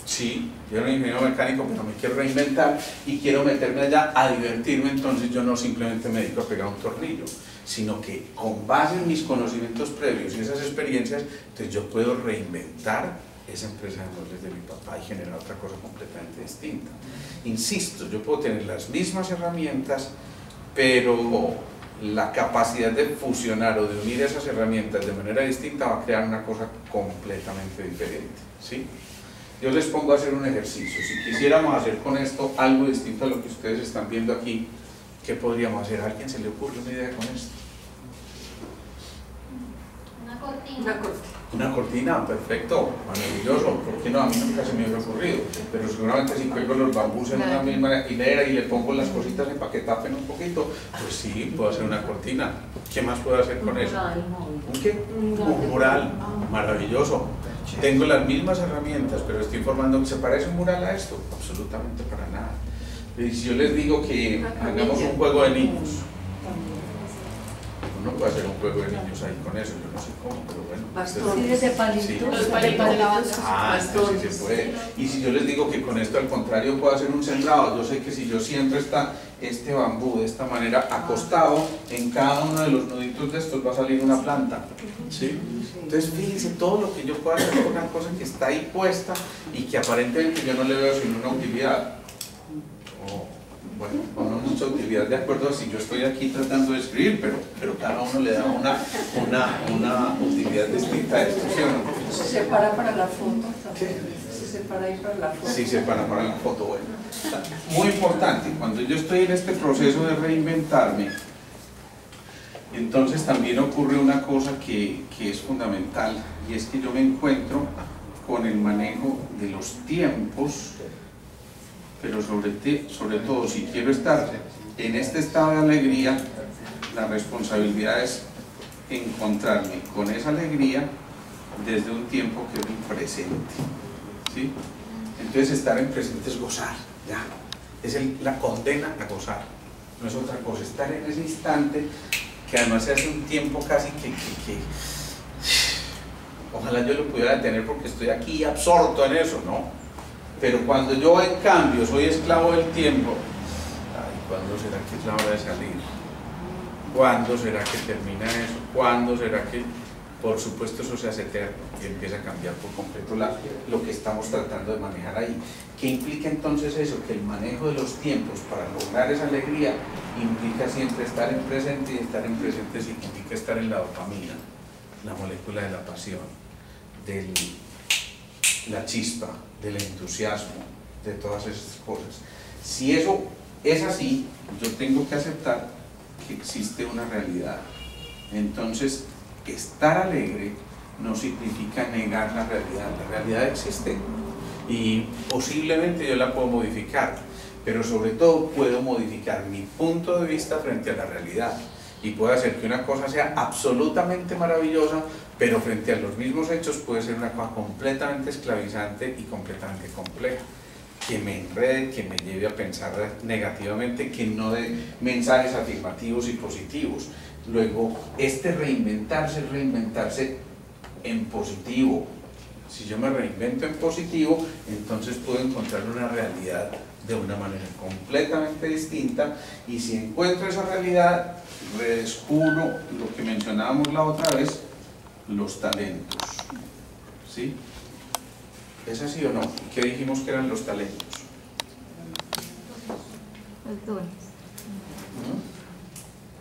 sí, yo era un ingeniero mecánico, pero me quiero reinventar y quiero meterme allá a divertirme, entonces yo no simplemente me dedico a pegar un tornillo, sino que con base en mis conocimientos previos y esas experiencias, entonces yo puedo reinventar esa empresa de muebles de mi papá y generar otra cosa completamente distinta. Insisto, yo puedo tener las mismas herramientas, pero la capacidad de fusionar o de unir esas herramientas de manera distinta va a crear una cosa completamente diferente, ¿sí? Yo les pongo a hacer un ejercicio. Si quisiéramos hacer con esto algo distinto a lo que ustedes están viendo aquí, ¿qué podríamos hacer? ¿A alguien se le ocurre una idea con esto?
Una cortina.
Una cortina.
Una cortina, perfecto, maravilloso. ¿Por qué no? A mí nunca se me hubiera ocurrido. Pero seguramente si cuelgo los bambús en una misma hilera y le pongo las cositas para que tapen un poquito, pues sí, puedo hacer una cortina. ¿Qué más puedo hacer con eso? ¿Un qué? Un mural, maravilloso. Tengo las mismas herramientas, pero estoy formando. ¿Se parece un mural a esto? Absolutamente para nada. Y si yo les digo que hagamos un juego de niños, uno puede hacer un juego de niños ahí con eso, yo no sé cómo, pero bueno.
Bastones de palitos.
Sí.
Los palitos de la banda.
Ah, sí se puede. Y si yo les digo que con esto al contrario puedo hacer un sembrado, yo sé que si yo siembro este bambú de esta manera acostado, en cada uno de los nuditos de estos va a salir una planta. ¿Sí? Entonces fíjense todo lo que yo puedo hacer con una cosa que está ahí puesta y que aparentemente yo no le veo sino una utilidad. Bueno, no mucha utilidad de acuerdo a si yo estoy aquí tratando de escribir, pero cada uno le da una utilidad distinta a esto, ¿sí o no?
Se separa para la foto. Se separa ahí para la foto.
Sí, se separa para la foto, bueno. Muy importante, cuando yo estoy en este proceso de reinventarme, entonces también ocurre una cosa que es fundamental, y es que yo me encuentro con el manejo de los tiempos, pero sobre todo si quiero estar en este estado de alegría, la responsabilidad es encontrarme con esa alegría desde un tiempo que es el presente, ¿sí? Entonces estar en presente es gozar, ya, es la condena a gozar, no es otra cosa, estar en ese instante que además se hace un tiempo casi que ojalá yo lo pudiera tener porque estoy aquí absorto en eso, ¿no? Pero cuando yo en cambio soy esclavo del tiempo, ay, ¿cuándo será que es la hora de salir? ¿Cuándo será que termina eso? ¿Cuándo será que...? Por supuesto eso se hace eterno y empieza a cambiar por completo lo que estamos tratando de manejar ahí. ¿Qué implica entonces eso? Que el manejo de los tiempos para lograr esa alegría implica siempre estar en presente, y estar en presente significa estar en la dopamina, la molécula de la pasión, de la chispa, del entusiasmo, de todas esas cosas. Si eso es así, yo tengo que aceptar que existe una realidad. Entonces, estar alegre no significa negar la realidad existe y posiblemente yo la puedo modificar, pero sobre todo puedo modificar mi punto de vista frente a la realidad y puedo hacer que una cosa sea absolutamente maravillosa, pero frente a los mismos hechos puede ser una cosa completamente esclavizante y completamente compleja, que me enrede, que me lleve a pensar negativamente, que no dé mensajes afirmativos y positivos. Luego, reinventarse en positivo. Si yo me reinvento en positivo, entonces puedo encontrar una realidad de una manera completamente distinta, y si encuentro esa realidad, redescubro lo que mencionábamos la otra vez, los talentos. ¿Sí? ¿Es así o no? ¿Qué dijimos que eran los talentos?
Los dones.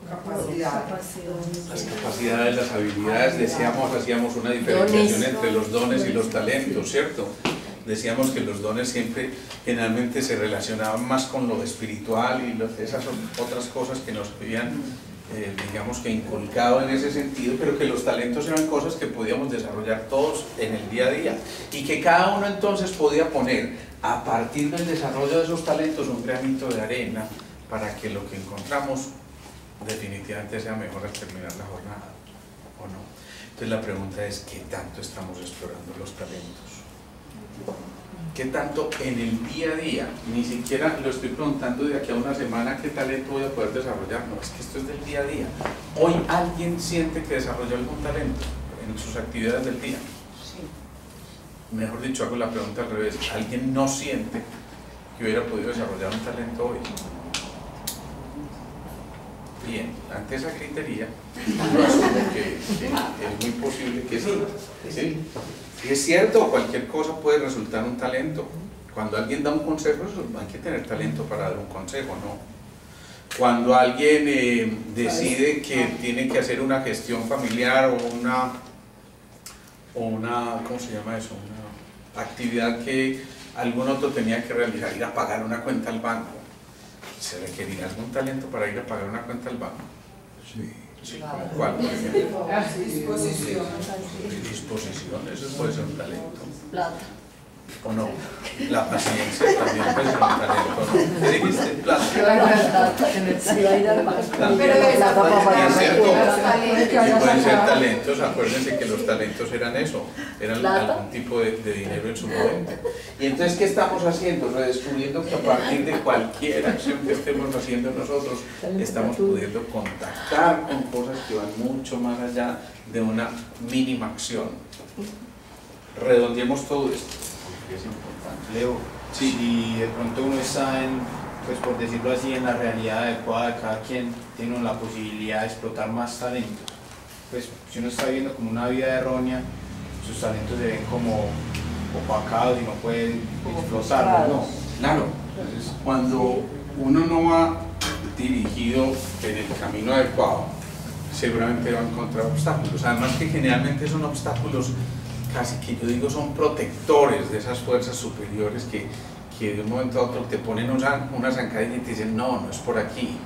Las capacidades, las habilidades, decíamos, hacíamos una diferenciación entre los dones y los talentos, ¿cierto? Decíamos que los dones siempre generalmente se relacionaban más con lo espiritual y esas otras cosas que nos habían, digamos que inculcado en ese sentido, pero que los talentos eran cosas que podíamos desarrollar todos en el día a día y que cada uno entonces podía poner a partir del desarrollo de esos talentos un granito de arena para que lo que encontramos definitivamente sea mejor al terminar la jornada, ¿o no? Entonces la pregunta es, ¿qué tanto estamos explorando los talentos? ¿Qué tanto en el día a día? Ni siquiera lo estoy preguntando de aquí a una semana qué talento voy a poder desarrollar, no, es que esto es del día a día. ¿Hoy alguien siente que desarrolló algún talento en sus actividades del día? Sí. Mejor dicho, hago la pregunta al revés, ¿alguien no siente que hubiera podido desarrollar un talento hoy? Bien, ante esa criteria, yo asumo que es muy posible que sí, ¿sí? Si es cierto, cualquier cosa puede resultar un talento. Cuando alguien da un consejo, hay que tener talento para dar un consejo, ¿no? Cuando alguien decide que tiene que hacer una gestión familiar o una, ¿cómo se llama eso? Una actividad que algún otro tenía que realizar, ir a pagar una cuenta al banco. ¿Se requerirá algún talento para ir a pagar una cuenta al banco? Sí. Sí, ¿como cuál, por ejemplo?
Disposición.
Disposición, eso puede ser un talento.
Plata.
¿O no? La paciencia también puede ser un talento, ¿no? ¿Qué dijiste? Plata.
Pero
Es cierto, que pueden ser talentos. Acuérdense que los talentos eran eso, eran algún tipo de dinero en su momento. Y entonces, ¿qué estamos haciendo? Redescubriendo que a partir de cualquier acción que estemos haciendo nosotros, estamos pudiendo contactar con cosas que van mucho más allá de una mínima acción. Redondeemos todo esto, porque es importante.
Leo,
Sí.
si de pronto uno está en, pues por decirlo así, en la realidad adecuada de cada quien, tiene la posibilidad de explotar más talentos. Pues si uno está viviendo como una vida errónea, sus talentos se ven como opacados y no pueden explotarlos, ¿no?
Claro, entonces, cuando uno no va dirigido en el camino adecuado, seguramente va a encontrar obstáculos. Además que generalmente son obstáculos casi que yo digo son protectores de esas fuerzas superiores que de un momento a otro te ponen una zancadilla y te dicen no, no es por aquí.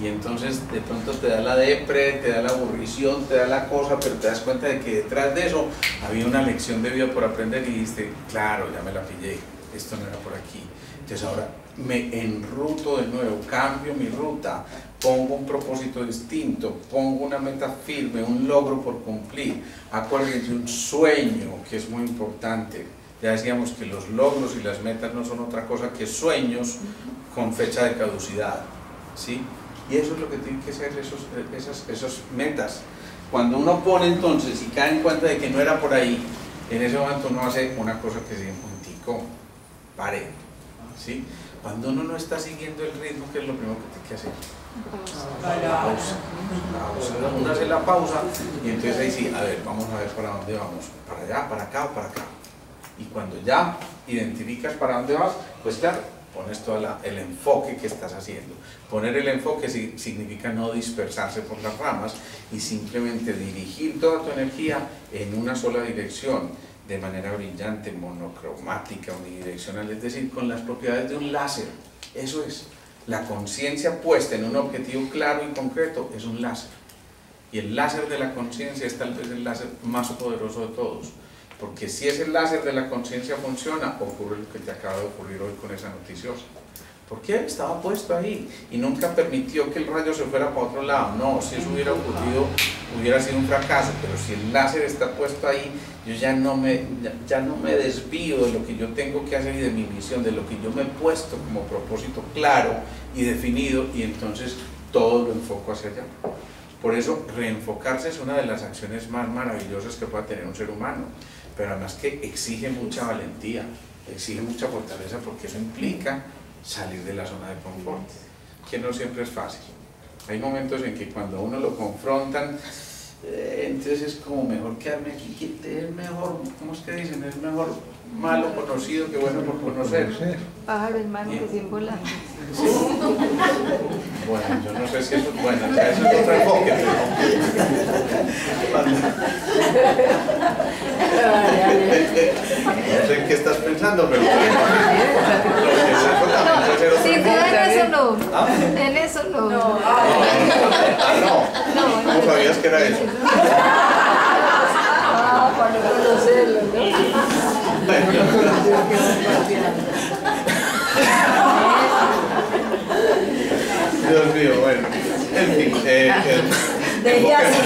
Y entonces de pronto te da la depre, te da la aburrición, te da la cosa, pero te das cuenta de que detrás de eso había una lección de vida por aprender y dijiste, claro, ya me la pillé, esto no era por aquí. Entonces ahora me enruto de nuevo, cambio mi ruta, pongo un propósito distinto, pongo una meta firme, un logro por cumplir. Acuérdense, un sueño, que es muy importante. Ya decíamos que los logros y las metas no son otra cosa que sueños con fecha de caducidad, ¿sí? Y eso es lo que tienen que ser esas metas. Cuando uno pone entonces y cae en cuenta de que no era por ahí, en ese momento uno hace una cosa que se llama puntico, pare, ¿sí? Cuando uno no está siguiendo el ritmo, ¿qué es lo primero que tiene que hacer? Pausa. Uno hace la pausa y entonces ahí sí, a ver, vamos a ver para dónde vamos, para allá, para acá o para acá. Y cuando ya identificas para dónde vas, pues claro, pones todo el enfoque que estás haciendo. Poner el enfoque significa no dispersarse por las ramas y simplemente dirigir toda tu energía en una sola dirección, de manera brillante, monocromática, unidireccional, es decir, con las propiedades de un láser. Eso es, la conciencia puesta en un objetivo claro y concreto es un láser. Y el láser de la conciencia es tal vez el láser más poderoso de todos. Porque si ese láser de la conciencia funciona, ocurre lo que te acaba de ocurrir hoy con esa noticiosa. ¿Por qué? Estaba puesto ahí y nunca permitió que el rayo se fuera para otro lado. No, si eso hubiera ocurrido, hubiera sido un fracaso, pero si el láser está puesto ahí, yo ya no me desvío de lo que yo tengo que hacer y de mi misión, de lo que yo me he puesto como propósito claro y definido, y entonces todo lo enfoco hacia allá. Por eso, reenfocarse es una de las acciones más maravillosas que pueda tener un ser humano, pero además que exige mucha valentía, exige mucha fortaleza, porque eso implica salir de la zona de confort, que no siempre es fácil. Hay momentos en que cuando a uno lo confrontan, entonces es como mejor quedarme aquí, que es mejor, ¿cómo es que dicen? Es mejor malo conocido que bueno por conocer.
Pájaro en mano que 100 volando.
Sí. Bueno, yo no sé si eso es bueno, o sea, eso es otro enfoque. No sé en qué estás pensando, pero
Sin duda en eso no.
¿Ah?
En eso no.
No, ¿cómo sabías que era eso?
Para no conocerlo, ¿no?
Dios mío, bueno, en fin,
Dejé así.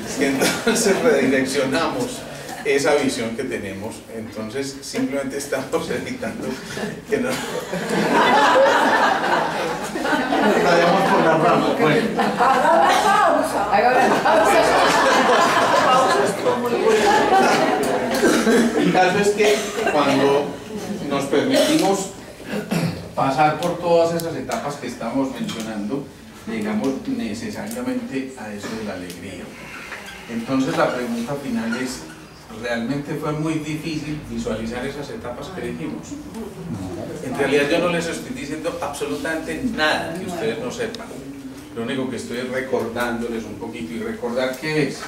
si entonces redireccionamos esa visión que tenemos, entonces simplemente estamos evitando que no vayamos por la rama. Bueno,
Haga la pausa.
el caso es que cuando nos permitimos pasar por todas esas etapas que estamos mencionando, llegamos necesariamente a eso de la alegría. Entonces la pregunta final es, ¿realmente fue muy difícil visualizar esas etapas que dijimos? En realidad yo no les estoy diciendo absolutamente nada que ustedes no sepan. Lo único que estoy es recordándoles un poquito, y recordar qué es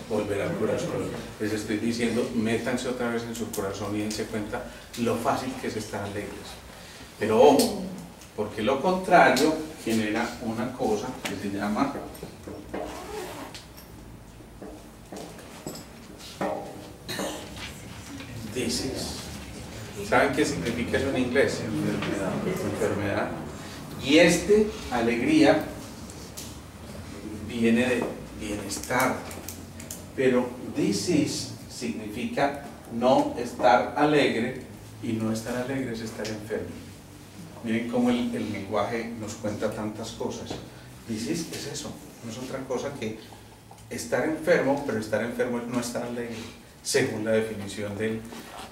volver al corazón. Les estoy diciendo, métanse otra vez en su corazón y dense cuenta lo fácil que es estar alegres. Pero ojo, porque lo contrario genera una cosa que se llama disease. ¿Saben qué significa eso en inglés? Enfermedad. Y alegría, viene de bienestar. Pero disease significa no estar alegre, y no estar alegre es estar enfermo. Miren cómo el lenguaje nos cuenta tantas cosas. Disease es eso, no es otra cosa que estar enfermo, pero estar enfermo es no estar alegre, según la definición del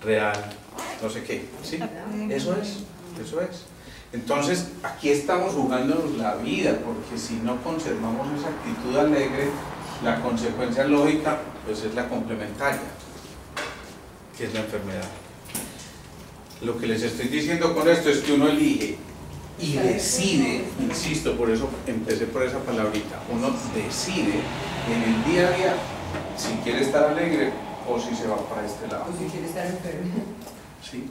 real, no sé qué, ¿sí? Eso es. Entonces, aquí estamos jugándonos la vida, porque si no conservamos esa actitud alegre, la consecuencia lógica, pues es la complementaria, que es la enfermedad. Lo que les estoy diciendo con esto es que uno elige y decide, insisto, por eso empecé por esa palabrita, uno decide en el día a día si quiere estar alegre o si se va para este lado.
O si quiere estar enfermo.
¿Sí?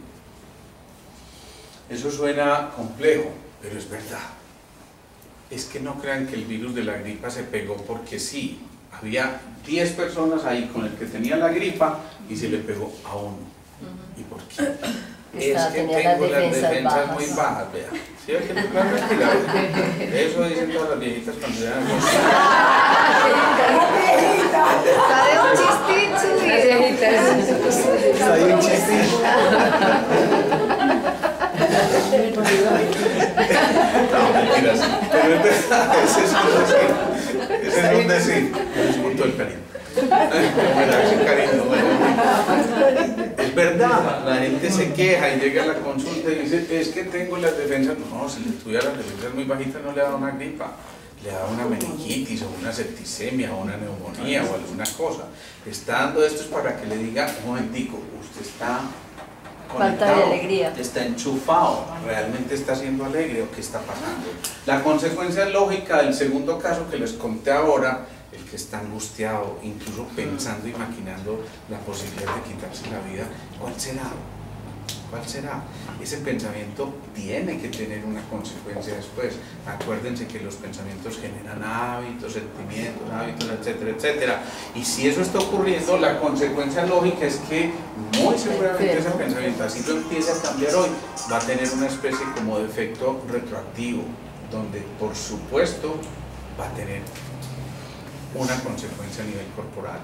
Eso suena complejo, pero es verdad. Es que no crean que el virus de la gripa se pegó porque sí. Había 10 personas ahí con el que tenía la gripa y se le pegó a uno. ¿Y por qué? Es que tengo las defensas muy bajas, vea. ¿Sí? Es que no, claro, eso dicen todas las viejitas cuando se dan
Sabe un chistito.
Hay un chistito. No, mentiras. Pero es verdad, ese es un decir. Ese es un decir. Es con todo el cariño. Es verdad, la gente se queja y llega a la consulta y dice, es que tengo las defensas. No, si le tuviera las defensas muy bajitas no le da una gripa, le da una meningitis o una septicemia o una neumonía o alguna cosa. Está dando esto es para que le diga, un momentico, usted está
Falta de alegría.
Está enchufado, realmente está siendo alegre o qué está pasando. La consecuencia lógica del segundo caso que les conté ahora, el que está angustiado, incluso pensando y maquinando la posibilidad de quitarse la vida, ¿cuál será? ¿Cuál será? Ese pensamiento tiene que tener una consecuencia después. Acuérdense que los pensamientos generan hábitos, sentimientos, etcétera, etcétera. Y si eso está ocurriendo, la consecuencia lógica es que muy seguramente ese pensamiento, así lo empieza a cambiar hoy, va a tener una especie como de efecto retroactivo, donde por supuesto va a tener una consecuencia a nivel corporal.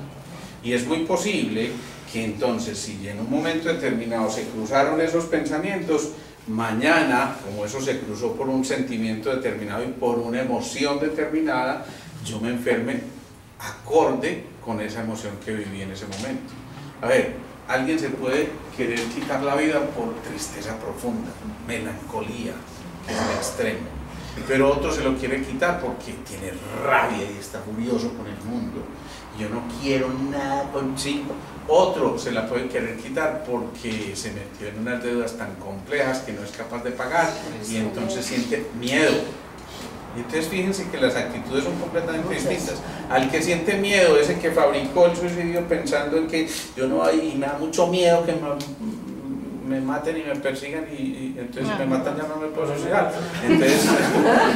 Y es muy posible que entonces, si en un momento determinado se cruzaron esos pensamientos, mañana, como eso se cruzó por un sentimiento determinado y por una emoción determinada, yo me enferme acorde con esa emoción que viví en ese momento. A ver, alguien se puede querer quitar la vida por tristeza profunda, melancolía, en el extremo. pero otro se lo quiere quitar porque tiene rabia y está furioso con el mundo. Yo no quiero nada con sí. Otro se la puede querer quitar porque se metió en unas deudas tan complejas que no es capaz de pagar y entonces siente miedo. Entonces fíjense que las actitudes son completamente distintas. Al que siente miedo, ese que fabricó el suicidio pensando en que yo no hay, y me da mucho miedo que me maten y me persigan y entonces si me matan ya no me puedo suicidar. Entonces,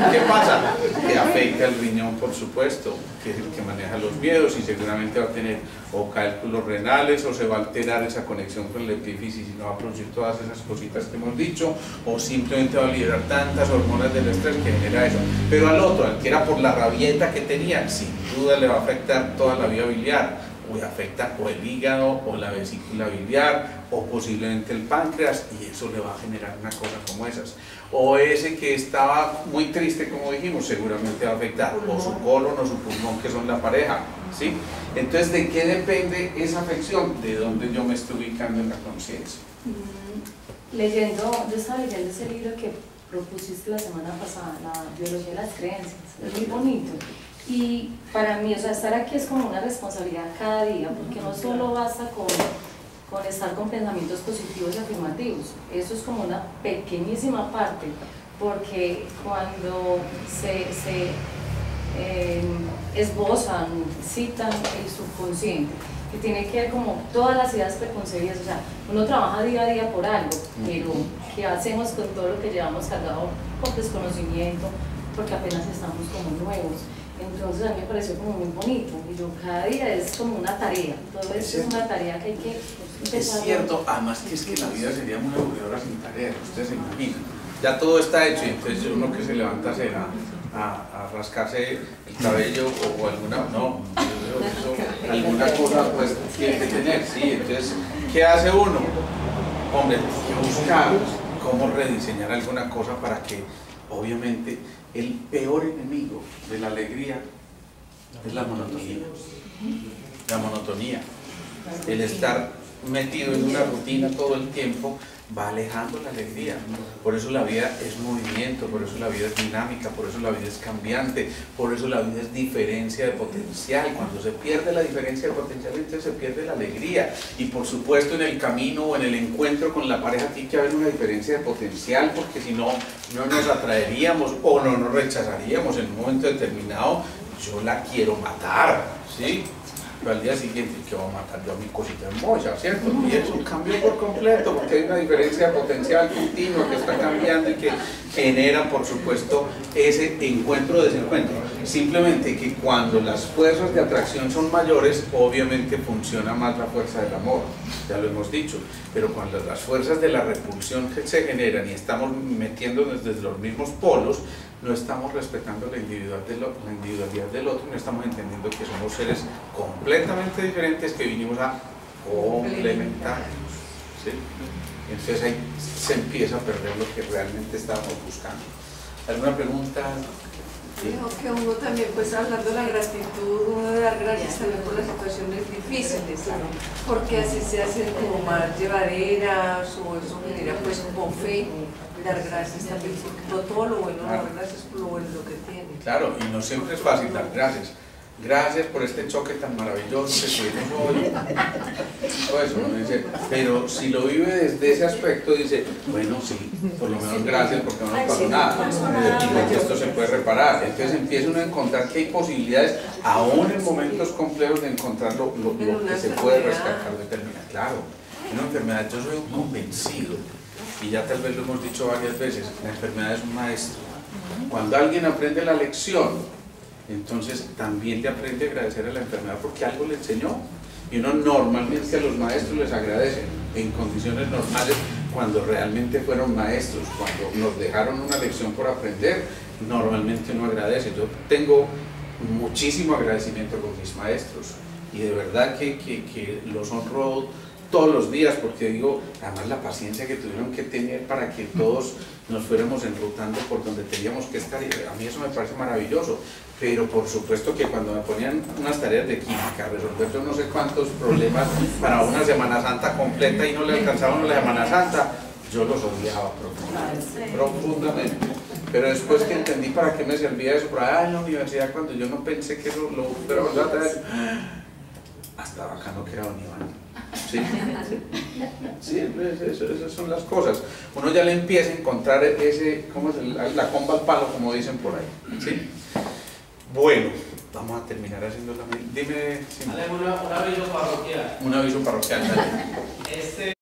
¿qué pasa? Que afecta el riñón, por supuesto, que es el que maneja los miedos y seguramente va a tener o cálculos renales o se va a alterar esa conexión con la epífisis y no va a producir todas esas cositas que hemos dicho, o simplemente va a liberar tantas hormonas del estrés que genera eso. Pero al otro, al que era por la rabieta que tenía, sin duda le va a afectar toda la vía biliar, o le afecta o el hígado o la vesícula biliar o posiblemente el páncreas, y eso le va a generar una cosa como esas. O ese que estaba muy triste, como dijimos, seguramente va a afectar o su colon o su pulmón, que son la pareja, ¿sí? Entonces, ¿de qué depende esa afección? De dónde yo me estoy ubicando en la conciencia.
Yo estaba leyendo ese libro que propusiste la semana pasada, la biología de las creencias, es muy bonito. Y para mí, o sea, estar aquí es como una responsabilidad cada día, porque no solo basta con estar con pensamientos positivos y afirmativos, eso es como una pequeñísima parte, porque cuando se esbozan, citan el subconsciente, que tiene que ver como todas las ideas preconcebidas, o sea, uno trabaja día a día por algo, pero ¿qué hacemos con todo lo que llevamos cargado por desconocimiento? Porque apenas estamos como nuevos. Entonces a mí me pareció como muy bonito, y yo cada día es como una tarea, todo esto es una tarea que hay que empezar.
Es cierto, además que es que la vida sería muy aburridora sin tareas, ustedes se imaginan. Ya todo está hecho y entonces uno que se levanta será a rascarse el cabello o alguna, no, eso, alguna cosa pues tiene que tener, sí. Entonces, ¿qué hace uno? Hombre, hay que buscar cómo rediseñar alguna cosa para que, obviamente, el peor enemigo de la alegría es la monotonía. La monotonía, el estar metido en una rutina todo el tiempo va alejando la alegría. Por eso la vida es movimiento, por eso la vida es dinámica, por eso la vida es cambiante, por eso la vida es diferencia de potencial. Cuando se pierde la diferencia de potencial, entonces se pierde la alegría. Y por supuesto en el camino o en el encuentro con la pareja tiene que haber una diferencia de potencial, porque si no, no nos atraeríamos o no nos rechazaríamos en un momento determinado. Yo la quiero matar, ¿sí? Pero al día siguiente, que va a matar yo a mi cosita hermosa, ¿cierto? Y eso cambió por completo, porque hay una diferencia de potencial continua que está cambiando y que genera, por supuesto, ese encuentro o desencuentro. Simplemente que cuando las fuerzas de atracción son mayores, obviamente funciona más la fuerza del amor, ya lo hemos dicho, pero cuando las fuerzas de la repulsión se generan y estamos metiéndonos desde los mismos polos, no estamos respetando la individualidad del otro, no estamos entendiendo que somos seres completamente diferentes que vinimos a complementarnos, ¿sí? Entonces ahí se empieza a perder lo que realmente estábamos buscando. ¿Alguna pregunta?
Dijo que uno también, pues hablando de la gratitud, uno debe dar gracias también por las situaciones difíciles, porque así se hacen como más llevaderas, o eso genera pues con fe, dar gracias también por todo lo bueno, dar gracias por lo bueno lo que tiene.
Claro, y no siempre es fácil dar gracias. Gracias por este choque tan maravilloso que tuvimos hoy. Todo eso, ¿no? Dice, pero si lo vive desde ese aspecto, dice, bueno, sí, por lo menos gracias porque no nos pasó nada. Y porque esto se puede reparar. Entonces empieza uno a encontrar que hay posibilidades, aún en momentos complejos, de encontrar lo que se puede rescatar determinado. Claro, en una enfermedad yo soy un convencido, y ya tal vez lo hemos dicho varias veces, la enfermedad es un maestro. Cuando alguien aprende la lección, entonces también le aprende a agradecer a la enfermedad porque algo le enseñó. Y uno normalmente a los maestros les agradece en condiciones normales cuando realmente fueron maestros, cuando nos dejaron una lección por aprender, normalmente uno agradece. Yo tengo muchísimo agradecimiento con mis maestros y de verdad que los honro todos los días, porque digo, además la paciencia que tuvieron que tener para que todos nos fuéramos enrutando por donde teníamos que estar, y a mí eso me parece maravilloso. Pero por supuesto que cuando me ponían unas tareas de química, resolver yo no sé cuántos problemas para una Semana Santa completa y no le alcanzaban la Semana Santa, yo los odiaba profundamente. Pero después que entendí para qué me servía eso, por allá en la universidad, cuando yo no pensé que eso lo fuera a volver a traer, hasta bacano que era don Iván. Sí, sí, esas son las cosas. Uno ya le empieza a encontrar ese, ¿cómo es? La comba al palo, como dicen por ahí. ¿Sí? Bueno, vamos a terminar haciendo la... Dime...
Un aviso parroquial.
Un aviso parroquial, dale.